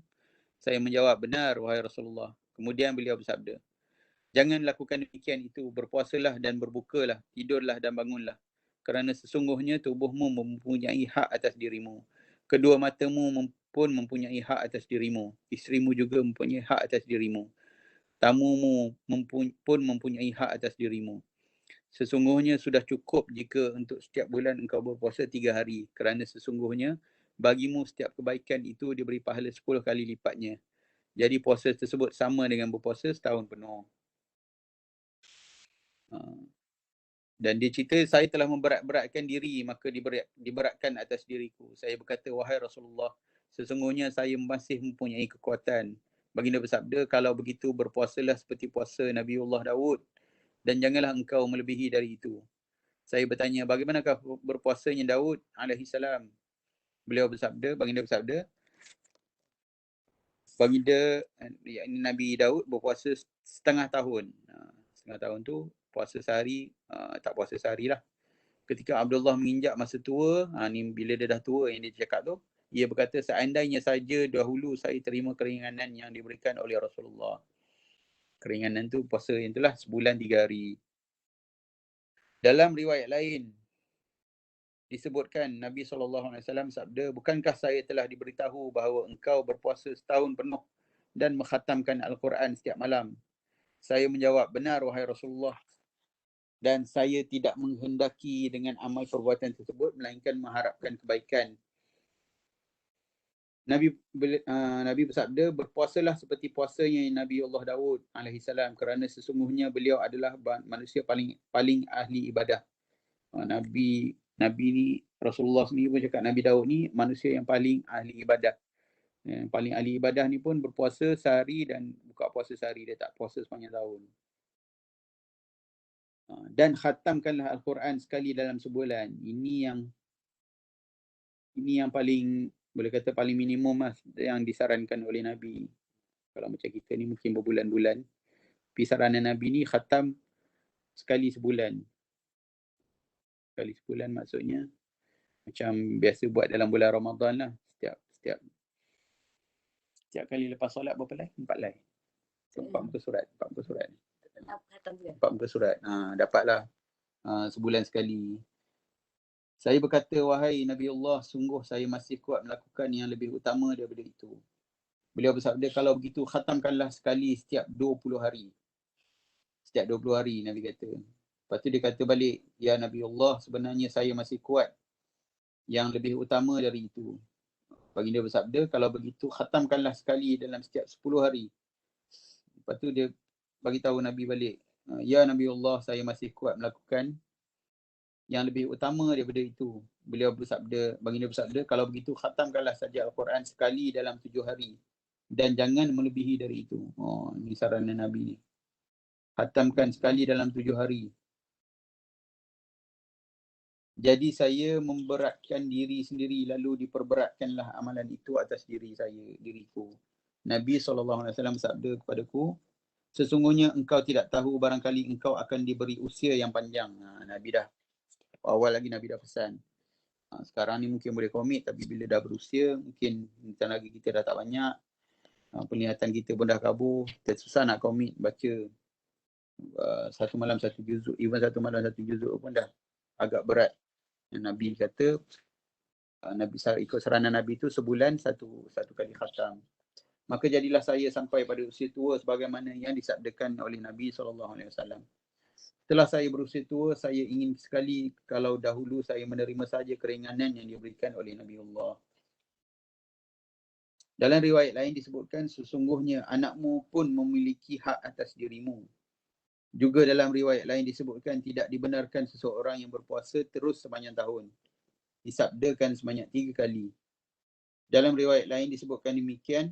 S1: Saya menjawab, benar wahai Rasulullah. Kemudian beliau bersabda, jangan lakukan demikian itu, berpuasalah dan berbukalah, tidurlah dan bangunlah. Kerana sesungguhnya tubuhmu mempunyai hak atas dirimu. Kedua matamu pun mempunyai hak atas dirimu. Isterimu juga mempunyai hak atas dirimu. Tamumu pun mempunyai hak atas dirimu. Sesungguhnya sudah cukup jika untuk setiap bulan engkau berpuasa 3 hari. Kerana sesungguhnya bagimu setiap kebaikan itu diberi pahala 10 kali lipatnya. Jadi puasa tersebut sama dengan berpuasa setahun penuh. Dan dia cerita, saya telah memberat-beratkan diri, maka diberatkan atas diriku. Saya berkata, wahai Rasulullah, sesungguhnya saya masih mempunyai kekuatan. Baginda bersabda, kalau begitu berpuasalah seperti puasa Nabiullah Daud, dan janganlah engkau melebihi dari itu. Saya bertanya, bagaimanakah berpuasanya Daud alaihissalam? Baginda bersabda, Nabi Daud berpuasa setengah tahun. Setengah tahun tu puasa sehari, tak puasa sehari lah. Ketika Abdullah menginjak masa tua, ni bila dia dah tua yang dia cakap tu, ia berkata, seandainya saja dahulu saya terima keringanan yang diberikan oleh Rasulullah. Keringanan tu puasa yang itulah sebulan 3 hari. Dalam riwayat lain disebutkan Nabi SAW sabda, bukankah saya telah diberitahu bahawa engkau berpuasa setahun penuh dan mengkhatamkan Al-Quran setiap malam? Saya menjawab, benar wahai Rasulullah. Dan saya tidak menghendaki dengan amal perbuatan tersebut melainkan mengharapkan kebaikan. Nabi bersabda, berpuasalah seperti puasanya Nabi Allah Daud alaihissalam, kerana sesungguhnya beliau adalah manusia paling ahli ibadah. Nabi ni, Rasulullah sendiri pun cakap Nabi Daud ni manusia yang paling ahli ibadah. Yang paling ahli ibadah ni pun berpuasa sehari dan buka puasa sehari, dia tak puasa sepanjang tahun. Dan khatamkanlah Al-Quran sekali dalam sebulan. Ini yang paling, boleh kata paling minimum lah yang disarankan oleh Nabi. Kalau macam kita ni mungkin berbulan-bulan. Tapi saranan Nabi ni khatam sekali sebulan. Sekali sebulan maksudnya macam biasa buat dalam bulan Ramadan lah. Setiap kali lepas solat berapa lai? 4 lai. 4 muka surat. 4 muka surat. 4 muka surat. Dapatlah sebulan sekali. Saya berkata, wahai Nabi Allah, sungguh saya masih kuat melakukan yang lebih utama daripada itu. Beliau bersabda, kalau begitu khatamkanlah sekali setiap 20 hari. Setiap 20 hari, Nabi kata. Lepas tu dia kata balik, ya Nabi Allah, sebenarnya saya masih kuat yang lebih utama dari itu. Baginda bersabda, kalau begitu khatamkanlah sekali dalam setiap 10 hari. Lepas tu dia bagi tahu Nabi balik, ya Nabi Allah, saya masih kuat melakukan yang lebih utama daripada itu. Beliau bersabda, baginda bersabda, kalau begitu khatamkanlah saja Al-Quran sekali dalam 7 hari dan jangan melebihi dari itu. Ini saranan Nabi ni. Khatamkan sekali dalam 7 hari. Jadi saya memberatkan diri sendiri lalu diperberatkanlah amalan itu atas diriku. Nabi SAW bersabda kepadaku, sesungguhnya engkau tidak tahu barangkali engkau akan diberi usia yang panjang. Nabi dah awal lagi Nabi dah pesan. Sekarang ni mungkin boleh komit, tapi bila dah berusia, mungkin lagi kita dah tak banyak. Penglihatan kita pun dah kabur. Kita susah nak komit baca satu malam satu juzuk. Even satu malam satu juzuk pun dah agak berat. Nabi kata, Nabi ikut saranan Nabi tu sebulan satu kali khatam. Maka jadilah saya sampai pada usia tua sebagaimana yang disabdakan oleh Nabi SAW. Setelah saya berusia tua, saya ingin sekali kalau dahulu saya menerima saja keringanan yang diberikan oleh Nabi Allah. Dalam riwayat lain disebutkan, sesungguhnya anakmu pun memiliki hak atas dirimu. Juga dalam riwayat lain disebutkan, tidak dibenarkan seseorang yang berpuasa terus sepanjang tahun. Disabdakan sebanyak 3 kali. Dalam riwayat lain disebutkan demikian,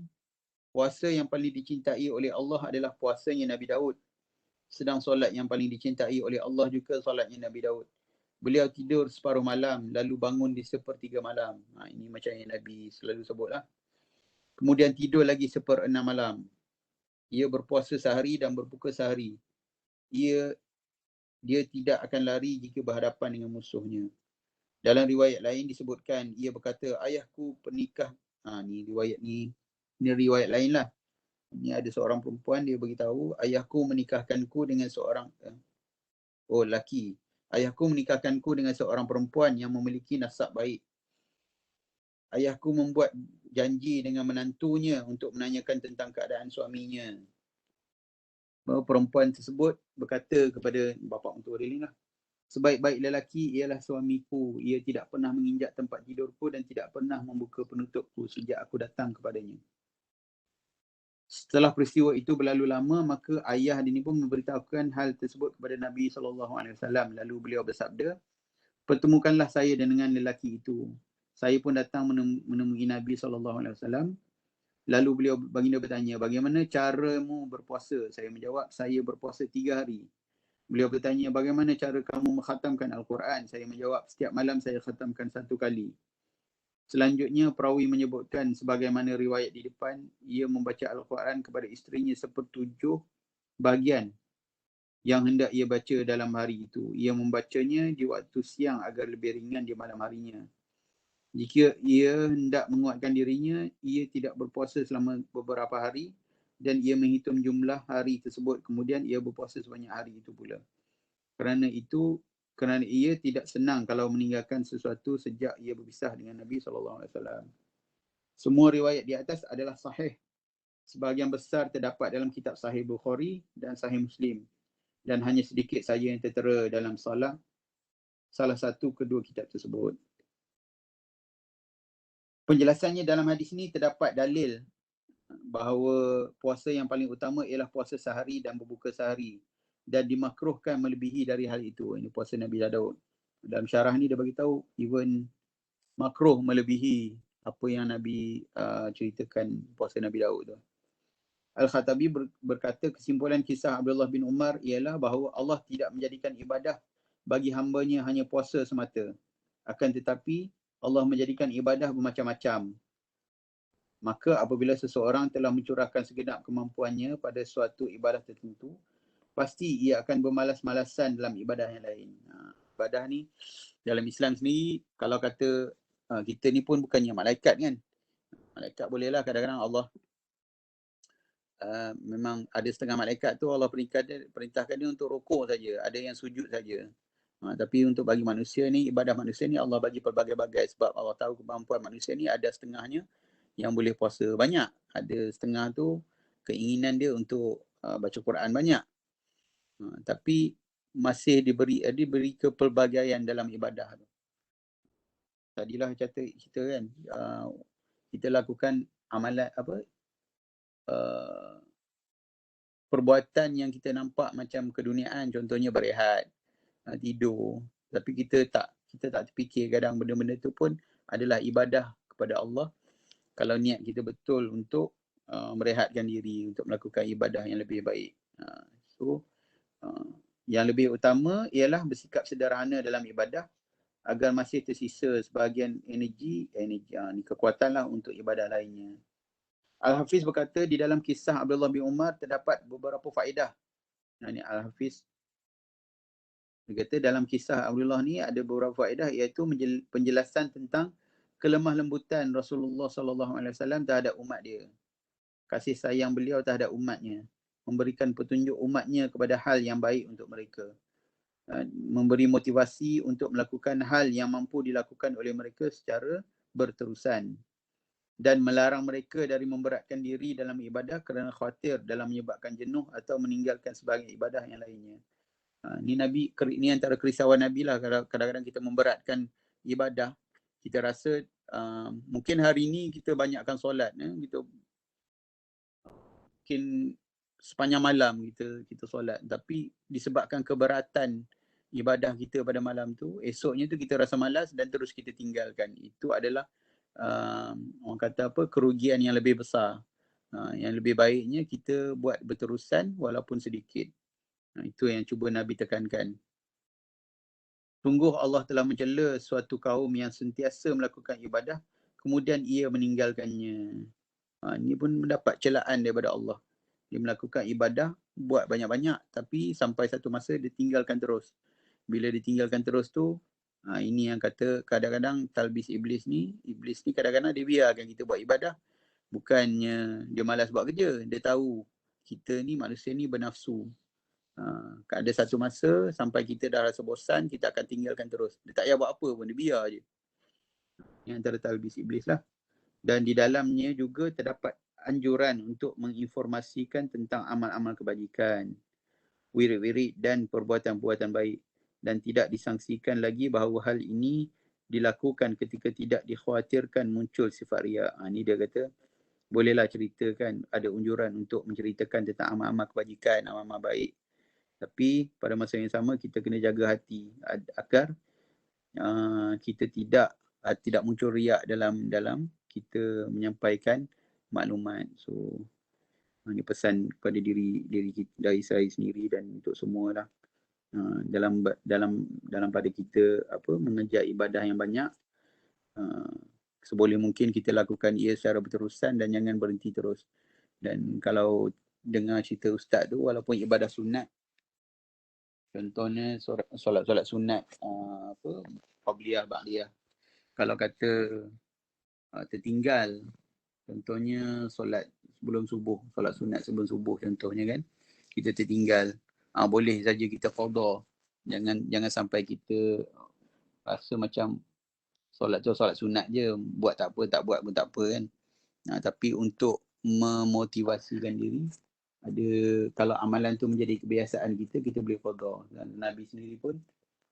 S1: puasa yang paling dicintai oleh Allah adalah puasanya Nabi Daud. Sedang solat yang paling dicintai oleh Allah juga solatnya Nabi Daud. Beliau tidur separuh malam, lalu bangun di sepertiga malam. Ini macam yang Nabi selalu sebutlah. Kemudian tidur lagi 1/6 malam. Ia berpuasa sehari dan berbuka sehari. Dia tidak akan lari jika berhadapan dengan musuhnya. Dalam riwayat lain disebutkan, ia berkata, ayahku penikah. Ni riwayat lain lah. Ini ada seorang perempuan, dia beritahu, ayahku menikahkanku dengan seorang lelaki. Ayahku menikahkanku dengan seorang perempuan yang memiliki nasab baik. Ayahku membuat janji dengan menantunya untuk menanyakan tentang keadaan suaminya. Perempuan tersebut berkata kepada bapa mentua dia ni lah, sebaik-baik lelaki ialah suamiku. Ia tidak pernah menginjak tempat tidurku dan tidak pernah membuka penutupku sejak aku datang kepadanya. Setelah peristiwa itu berlalu lama, maka ayah dia ni pun memberitahukan hal tersebut kepada Nabi SAW. Lalu beliau bersabda, pertemukanlah saya dengan lelaki itu. Saya pun datang menemui Nabi SAW. Lalu beliau baginda bertanya, bagaimana caramu berpuasa? Saya menjawab, saya berpuasa 3 hari. Beliau bertanya, bagaimana cara kamu mengkhatamkan Al-Quran? Saya menjawab, setiap malam saya khatamkan 1 kali. Selanjutnya, perawi menyebutkan sebagaimana riwayat di depan, ia membaca Al-Quran kepada isterinya 1/7 bahagian yang hendak ia baca dalam hari itu. Ia membacanya di waktu siang agar lebih ringan di malam harinya. Jika ia hendak menguatkan dirinya, ia tidak berpuasa selama beberapa hari dan ia menghitung jumlah hari tersebut. Kemudian ia berpuasa sebanyak hari itu pula. Kerana ia tidak senang kalau meninggalkan sesuatu sejak ia berpisah dengan Nabi SAW. Semua riwayat di atas adalah sahih. Sebahagian besar terdapat dalam kitab Sahih Bukhari dan Sahih Muslim. Dan hanya sedikit saja yang tertera dalam salah satu kedua kitab tersebut. Penjelasannya dalam hadis ini terdapat dalil bahawa puasa yang paling utama ialah puasa sehari dan berbuka sehari. Dan dimakruhkan melebihi dari hal itu. Ini puasa Nabi Daud. Dalam syarah ni dia bagi tahu even makruh melebihi apa yang Nabi ceritakan puasa Nabi Daud tu. Al-Khattabi berkata kesimpulan kisah Abdullah bin Umar ialah bahawa Allah tidak menjadikan ibadah bagi hambanya hanya puasa semata. Akan tetapi Allah menjadikan ibadah bermacam-macam. Maka apabila seseorang telah mencurahkan segenap kemampuannya pada suatu ibadah tertentu, pasti ia akan bermalas-malasan dalam ibadah yang lain. Ibadah ni dalam Islam sendiri, kalau kata kita ni pun bukannya malaikat kan. Malaikat bolehlah kadang-kadang Allah memang ada setengah malaikat tu Allah perintahkan dia untuk rukuk saja, ada yang sujud saja. Tapi untuk bagi manusia ni, ibadah manusia ni Allah bagi pelbagai-bagai sebab Allah tahu kemampuan manusia ni ada setengahnya yang boleh puasa banyak, ada setengah tu keinginan dia untuk baca Quran banyak. Tapi masih diberi kepelbagaian dalam ibadah tu. Tadilah kita kan kita lakukan amalan perbuatan yang kita nampak macam keduniaan, contohnya berehat, tidur, tapi kita tak terfikir kadang benda-benda tu pun adalah ibadah kepada Allah kalau niat kita betul untuk merehatkan diri, untuk melakukan ibadah yang lebih baik. Yang lebih utama ialah bersikap sederhana dalam ibadah agar masih tersisa sebahagian energi ni kekuatanlah untuk ibadah lainnya. Al-Hafiz berkata di dalam kisah Abdullah bin Umar terdapat beberapa faedah. Ini Al-Hafiz berkata dalam kisah Abdullah ni ada beberapa faedah, iaitu penjelasan tentang kelemah lembutan Rasulullah SAW terhadap umat dia. Kasih sayang beliau terhadap umatnya. Memberikan petunjuk umatnya kepada hal yang baik untuk mereka. Memberi motivasi untuk melakukan hal yang mampu dilakukan oleh mereka secara berterusan. Dan melarang mereka dari memberatkan diri dalam ibadah kerana khawatir dalam menyebabkan jenuh atau meninggalkan sebahagian ibadah yang lainnya. Ni antara kerisauan Nabi lah. Kadang-kadang kita memberatkan ibadah. Kita rasa mungkin hari ni kita banyakkan solat. Kita mungkin sepanjang malam kita solat. Tapi disebabkan keberatan ibadah kita pada malam tu, esoknya tu kita rasa malas dan terus kita tinggalkan. Itu adalah orang kata kerugian yang lebih besar. Yang lebih baiknya kita buat berterusan walaupun sedikit. Itu yang cuba Nabi tekankan. Sungguh Allah telah mencela suatu kaum yang sentiasa melakukan ibadah kemudian ia meninggalkannya. Ini pun mendapat celaan daripada Allah. Dia melakukan ibadah, buat banyak-banyak, tapi sampai satu masa dia tinggalkan terus. Bila ditinggalkan terus tu, ini yang kata kadang-kadang talbis iblis ni kadang-kadang dia biarkan kita buat ibadah. Bukannya dia malas buat kerja, dia tahu kita ni manusia ni bernafsu. Ada satu masa sampai kita dah rasa bosan, kita akan tinggalkan terus. Dia tak payah buat apa pun, dia biar je. Ini antara talbis iblis lah. Dan di dalamnya juga terdapat anjuran untuk menginformasikan tentang amal-amal kebajikan, wirid-wirid dan perbuatan-perbuatan baik. Dan tidak disangsikan lagi bahawa hal ini dilakukan ketika tidak dikhawatirkan muncul sifat riak. Ni dia kata, bolehlah ceritakan, ada unjuran untuk menceritakan tentang amal-amal kebajikan, amal-amal baik. Tapi pada masa yang sama kita kena jaga hati agar kita tidak muncul riak dalam kita menyampaikan maklumat. So ini pesan kepada diri kita, dari saya sendiri dan untuk semua lah. Dalam pada kita mengejar ibadah yang banyak, seboleh mungkin kita lakukan ia secara berterusan dan jangan berhenti terus. Dan kalau dengar cerita ustaz tu, walaupun ibadah sunat, contohnya solat sunat qabliyah ba'diyah, kalau kata tertinggal, contohnya solat sunat sebelum subuh contohnya kan, kita tertinggal, boleh saja kita qada. Jangan sampai kita rasa macam solat sunat je, buat tak apa, tak buat pun tak apa kan. Tapi untuk memotivasikan diri, kalau amalan tu menjadi kebiasaan kita boleh qada. Dan Nabi sendiri pun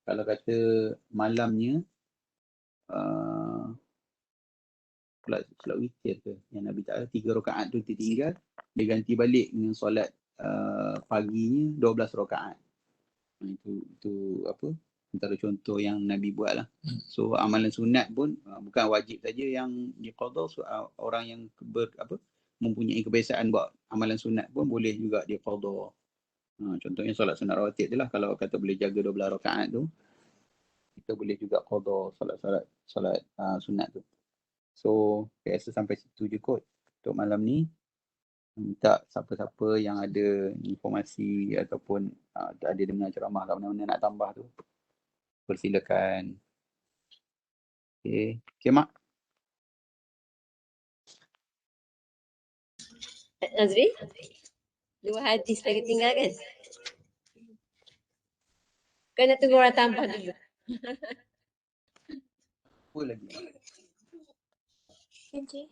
S1: kalau kata malamnya solat witir ke yang Nabi Ta'ala 3 rakaat tu tertinggal, dia ganti balik dengan solat paginya 12 rakaat. Itu Antara contoh yang Nabi buat lah. So amalan sunat pun bukan wajib saja yang diqadha. So orang yang mempunyai kebiasaan buat amalan sunat pun boleh juga diqadha. Contohnya solat sunat rawatib tu lah. Kalau kata boleh jaga 12 rakaat tu, kita boleh juga qadha solat sunat tu. So saya rasa sampai situ je kot untuk malam ni. Minta siapa-siapa yang ada informasi ataupun ada dengar ceramah kat mana-mana nak tambah tu, persilakan. Okay Mak.
S2: Nazri, 2 hadis lagi tinggal kan? Kena tunggu orang tambah dulu.
S1: Apa lagi?
S2: Encik.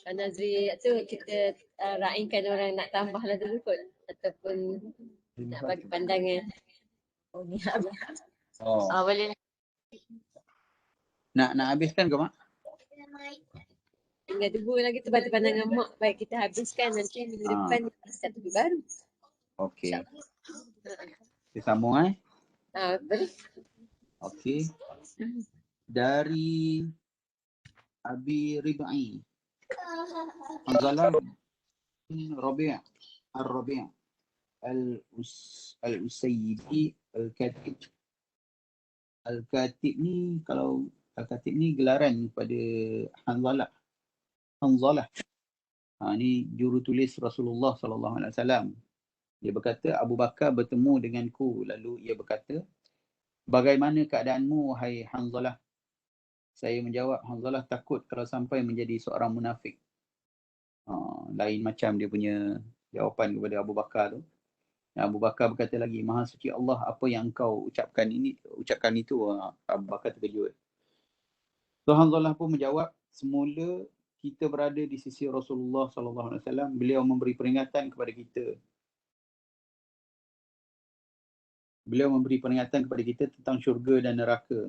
S2: Kan Nazri tu kita raikan orang nak tambah lah dulu kot. Ataupun nak bagi pandangan. Oh ni habis. Boleh.
S1: Nak habiskan ke Mak?
S2: Tinggal tunggu lagi tu bagi pandangan Mak. Baik kita habiskan nanti minggu depan start topik baru.
S1: Okey. Kita sambung
S2: Boleh.
S1: Okey. Dari Abi Rib'i Hanzalah Rabi' Ar-Rabi' Al-Usaydi Al-Katib. Al-Katib ni, kalau Al-Katib ni gelaran pada Hanzalah. Ni jurutulis Rasulullah SAW. Dia berkata, Abu Bakar bertemu denganku. Lalu ia berkata, bagaimana keadaanmu, wahai Hanzalah? Saya menjawab, Hanzalah takut kalau sampai menjadi seorang munafik. Lain macam dia punya jawapan kepada Abu Bakar tu. Abu Bakar berkata lagi, Maha suci Allah, apa yang engkau ucapkan itu. Abu Bakar terkejut. So Hanzalah pun menjawab, semula kita berada di sisi Rasulullah SAW, beliau memberi peringatan kepada kita. Beliau memberi peringatan kepada kita tentang syurga dan neraka.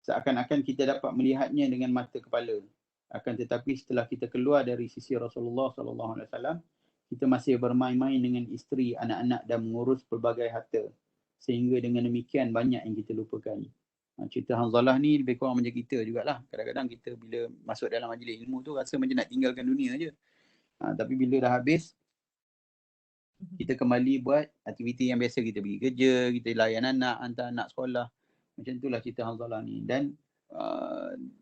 S1: Seakan-akan kita dapat melihatnya dengan mata kepala. Akan tetapi setelah kita keluar dari sisi Rasulullah SAW, kita masih bermain-main dengan isteri, anak-anak dan mengurus pelbagai harta. Sehingga dengan demikian banyak yang kita lupakan. Cerita Hanzalah ni lebih kurang macam kita jugalah. Kadang-kadang kita bila masuk dalam majlis ilmu tu rasa macam nak tinggalkan dunia je. Tapi bila dah habis, kita kembali buat aktiviti yang biasa kita pergi kerja, kita layan anak, hantar anak sekolah. Macam itulah cerita Hanzalah ni. Dan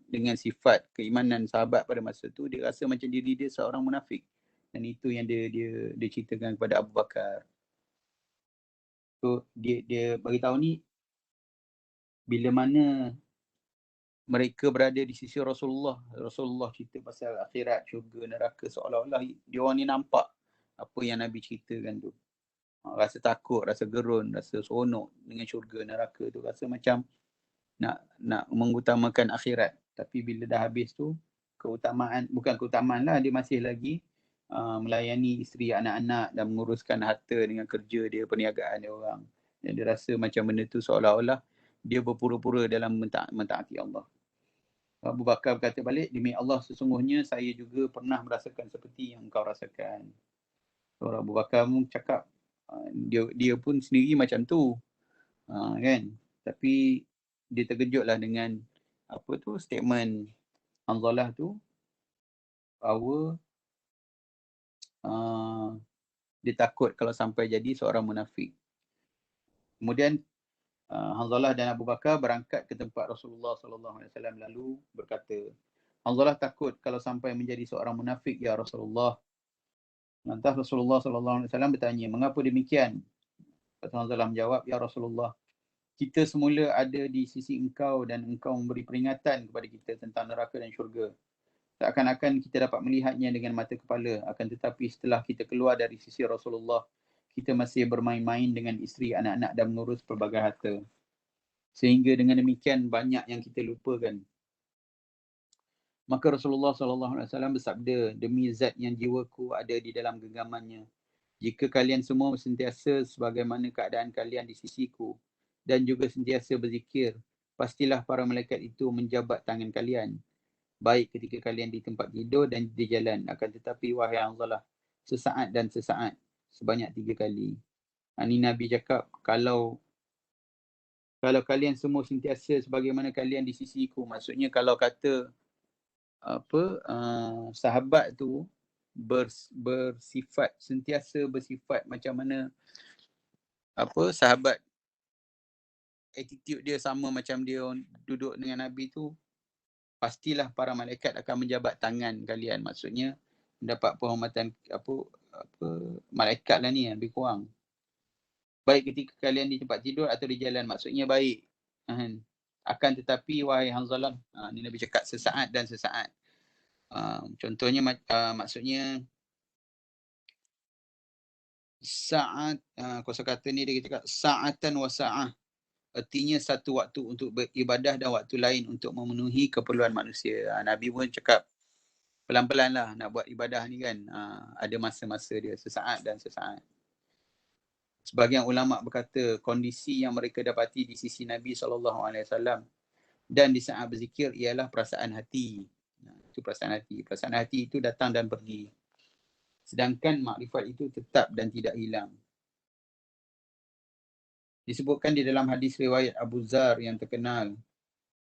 S1: dengan sifat keimanan sahabat pada masa tu, dia rasa macam diri dia seorang munafik. Dan itu yang dia ceritakan kepada Abu Bakar. So dia bagi tahu ni, bila mana mereka berada di sisi Rasulullah cerita pasal akhirat, syurga, neraka, seolah-olah dia orang ni nampak apa yang Nabi ceritakan tu. Rasa takut, rasa gerun, rasa seronok dengan syurga, neraka tu. Rasa macam nak mengutamakan akhirat. Tapi bila dah habis tu, bukan keutamaan lah, dia masih lagi melayani isteri, anak-anak dan menguruskan harta dengan kerja dia, perniagaan dia orang. Dan dia rasa macam benda tu seolah-olah dia berpura-pura dalam mentaati Allah. Abu Bakar berkata balik, demi Allah sesungguhnya saya juga pernah merasakan seperti yang kau rasakan. So Abu Bakar pun cakap, dia pun sendiri macam tu. Kan? Tapi dia terkejutlah dengan statement Hanzalah tu, bahawa dia takut kalau sampai jadi seorang munafik. Kemudian Hanzalah dan Abu Bakar berangkat ke tempat Rasulullah SAW lalu berkata, Hanzalah takut kalau sampai menjadi seorang munafik, ya Rasulullah. Lantas Rasulullah SAW bertanya, mengapa demikian? Hanzalah menjawab, ya Rasulullah, kita semula ada di sisi engkau dan engkau memberi peringatan kepada kita tentang neraka dan syurga. Seakan-akan kita dapat melihatnya dengan mata kepala. Akan tetapi setelah kita keluar dari sisi Rasulullah, kita masih bermain-main dengan isteri, anak-anak dan mengurus pelbagai harta. Sehingga dengan demikian banyak yang kita lupakan. Maka Rasulullah SAW bersabda, demi zat yang jiwaku ada di dalam genggamannya, jika kalian semua sentiasa sebagaimana keadaan kalian di sisiku, dan juga sentiasa berzikir. Pastilah para malaikat itu menjabat tangan kalian, baik ketika kalian di tempat tidur dan di jalan. Akan tetapi wahai Hanzalah, sesaat dan sesaat, sebanyak 3 kali. Ini Nabi cakap, kalau kalian semua sentiasa sebagaimana kalian di sisiku, maksudnya kalau kata sahabat tu bersifat, sentiasa bersifat macam mana sahabat, attitude dia sama macam dia duduk dengan Nabi tu, pastilah para malaikat akan menjabat tangan kalian. Maksudnya mendapat penghormatan malaikat lah ni lebih kurang, baik ketika kalian di tempat tidur atau di jalan. Maksudnya baik. Akan tetapi wahai Hanzalah, ni Nabi cakap sesaat dan sesaat. Contohnya maksudnya saat, kosakata ni dia cakap sa'atan wa sa'ah, artinya satu waktu untuk beribadah dan waktu lain untuk memenuhi keperluan manusia. Nabi pun cakap pelan-pelan lah nak buat ibadah ni kan. Ada masa-masa dia, sesaat dan sesaat. Sebahagian ulama berkata kondisi yang mereka dapati di sisi Nabi SAW dan di saat berzikir ialah perasaan hati. Itu perasaan hati. Perasaan hati itu datang dan pergi. Sedangkan makrifat itu tetap dan tidak hilang. Disebutkan di dalam hadis riwayat Abu Zar yang terkenal,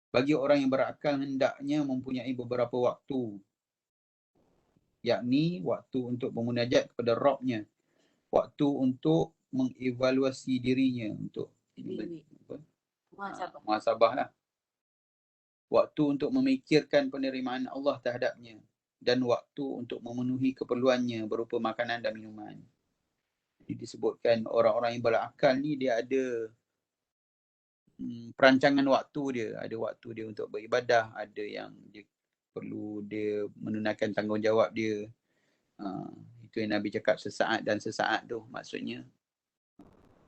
S1: bagi orang yang berakal hendaknya mempunyai beberapa waktu, yakni waktu untuk bermunajat kepada Rabb-Nya, waktu untuk mengevaluasi dirinya, untuk muhasabah lah, waktu untuk memikirkan penerimaan Allah terhadapnya, dan waktu untuk memenuhi keperluannya berupa makanan dan minuman. Jadi disebutkan orang-orang yang berakal ni dia ada perancangan waktu dia. Ada waktu dia untuk beribadah, ada yang dia perlu dia menunaikan tanggungjawab dia. Itu yang Nabi cakap sesaat dan sesaat tu. Maksudnya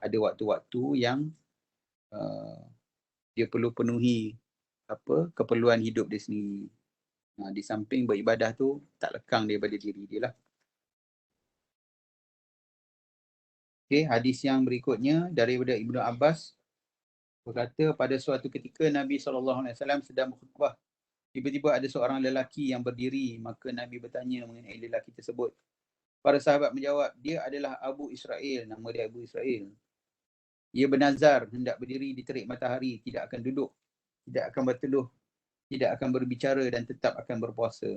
S1: ada waktu-waktu yang dia perlu penuhi keperluan hidup dia sendiri. Di samping beribadah tu tak lekang daripada diri dia lah. Okay, hadis yang berikutnya daripada Ibnu Abbas berkata, pada suatu ketika Nabi SAW sedang berkhutbah. Tiba-tiba ada seorang lelaki yang berdiri, maka Nabi bertanya mengenai lelaki tersebut. Para sahabat menjawab, dia adalah Abu Israel, nama dia Abu Israel. Ia bernazar hendak berdiri di terik matahari, tidak akan duduk, tidak akan berteduh, tidak akan berbicara dan tetap akan berpuasa.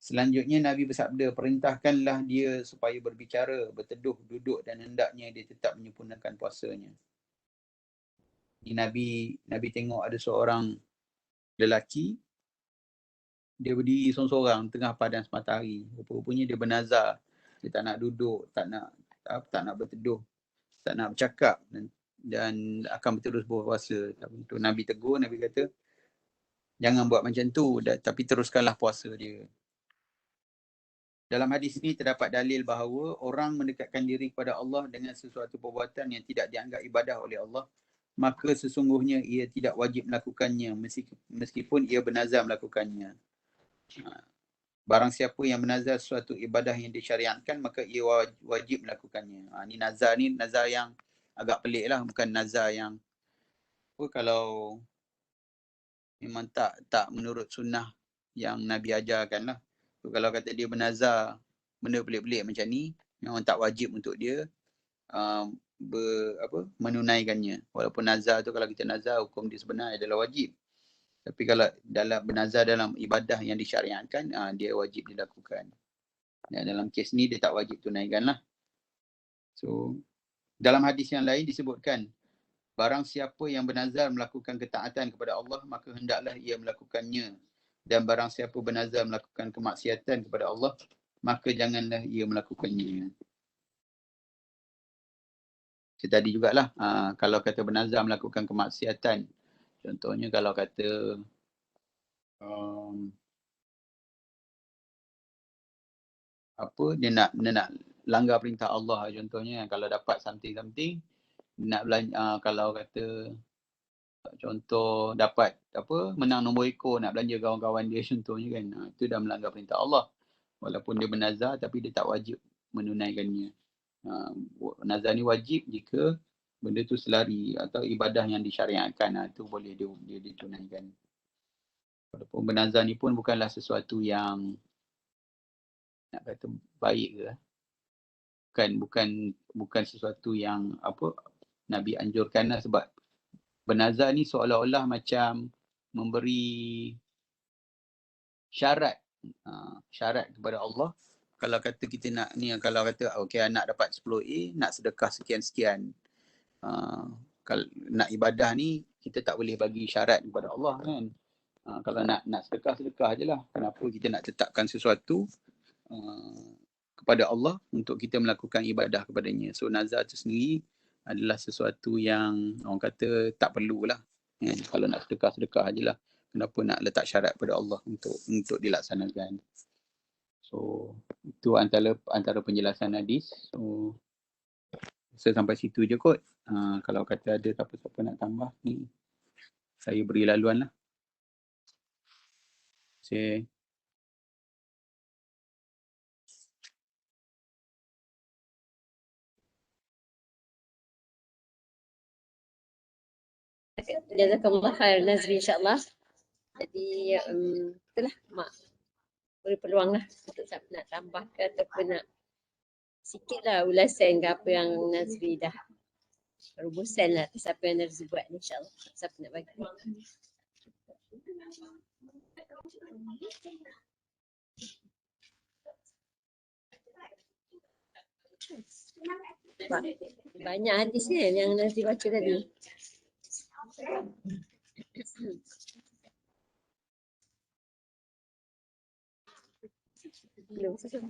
S1: Selanjutnya Nabi bersabda, perintahkanlah dia supaya berbicara, berteduh, duduk dan hendaknya dia tetap menyempurnakan puasanya. Nabi tengok ada seorang lelaki, dia berdiri seorang-seorang tengah padang matahari. Rupa-rupanya dia bernazar, dia tak nak duduk, tak nak berteduh, tak nak bercakap dan akan terus berpuasa. Tapi Nabi tegur, Nabi kata, jangan buat macam tu, tapi teruskanlah puasa dia. Dalam hadis ini terdapat dalil bahawa orang mendekatkan diri kepada Allah dengan sesuatu perbuatan yang tidak dianggap ibadah oleh Allah, maka sesungguhnya ia tidak wajib melakukannya meskipun ia bernazar melakukannya. Barang siapa yang bernazar suatu ibadah yang disyariatkan, maka ia wajib melakukannya. Ni nazar yang agak pelik lah, bukan nazar yang kalau memang tak menurut sunnah yang Nabi ajarkan lah. Kalau kata dia bernazar benda pelik-pelik macam ni, memang tak wajib untuk dia menunaikannya. Walaupun nazar tu, kalau kita nazar, hukum dia sebenarnya adalah wajib. Tapi kalau bernazar dalam ibadah yang disyariatkan, dia wajib dilakukan. Dan dalam kes ni dia tak wajib tunaikan lah. So dalam hadis yang lain disebutkan, barang siapa yang bernazar melakukan ketaatan kepada Allah, maka hendaklah ia melakukannya. Dan barang siapa bernazar melakukan kemaksiatan kepada Allah, maka janganlah ia melakukannya. Tadi jugalah, kalau kata bernazar melakukan kemaksiatan, contohnya kalau kata dia nak langgar perintah Allah, contohnya kalau dapat something nak belanja, kalau kata contoh dapat menang nombor ekor, nak belanja kawan-kawan dia contohnya kan, itu dah melanggar perintah Allah. Walaupun dia bernazar tapi dia tak wajib menunaikannya. Nazar ni wajib jika benda tu selari atau ibadah yang disyariatkan tu boleh dia ditunaikan. Walaupun bernazar ni pun bukanlah sesuatu yang nak kata baik ke. Bukan sesuatu yang apa Nabi anjurkan lah, sebab bernazar ni seolah-olah macam memberi syarat kepada Allah. Kalau kata kita nak ni, kalau kata okey anak dapat 10A, nak sedekah sekian-sekian. Kalau nak ibadah ni kita tak boleh bagi syarat kepada Allah kan. Kalau nak sedekah je lah. Kenapa kita nak tetapkan sesuatu kepada Allah untuk kita melakukan ibadah kepadanya. So nazar tu sendiri adalah sesuatu yang orang kata tak perlulah. Kalau nak sedekah je lah. Kenapa nak letak syarat pada Allah untuk dilaksanakan. So itu antara penjelasan hadis. So saya sampai situ je kot. Kalau kata ada siapa-siapa nak tambah ni, saya beri laluan lah. Saya
S2: Jazakallah khair Nazri, insyaAllah. Jadi itulah mak beri peluang lah untuk siapa nak tambah ke ataupun nak sikit lah ulasan ke apa yang Nazri dah rumusan lah atas apa yang Nazri buat ni, insyaAllah. Siapa nak bagi. Banyak hadis ni yang Nazri baca tadi. Belum sesuatu.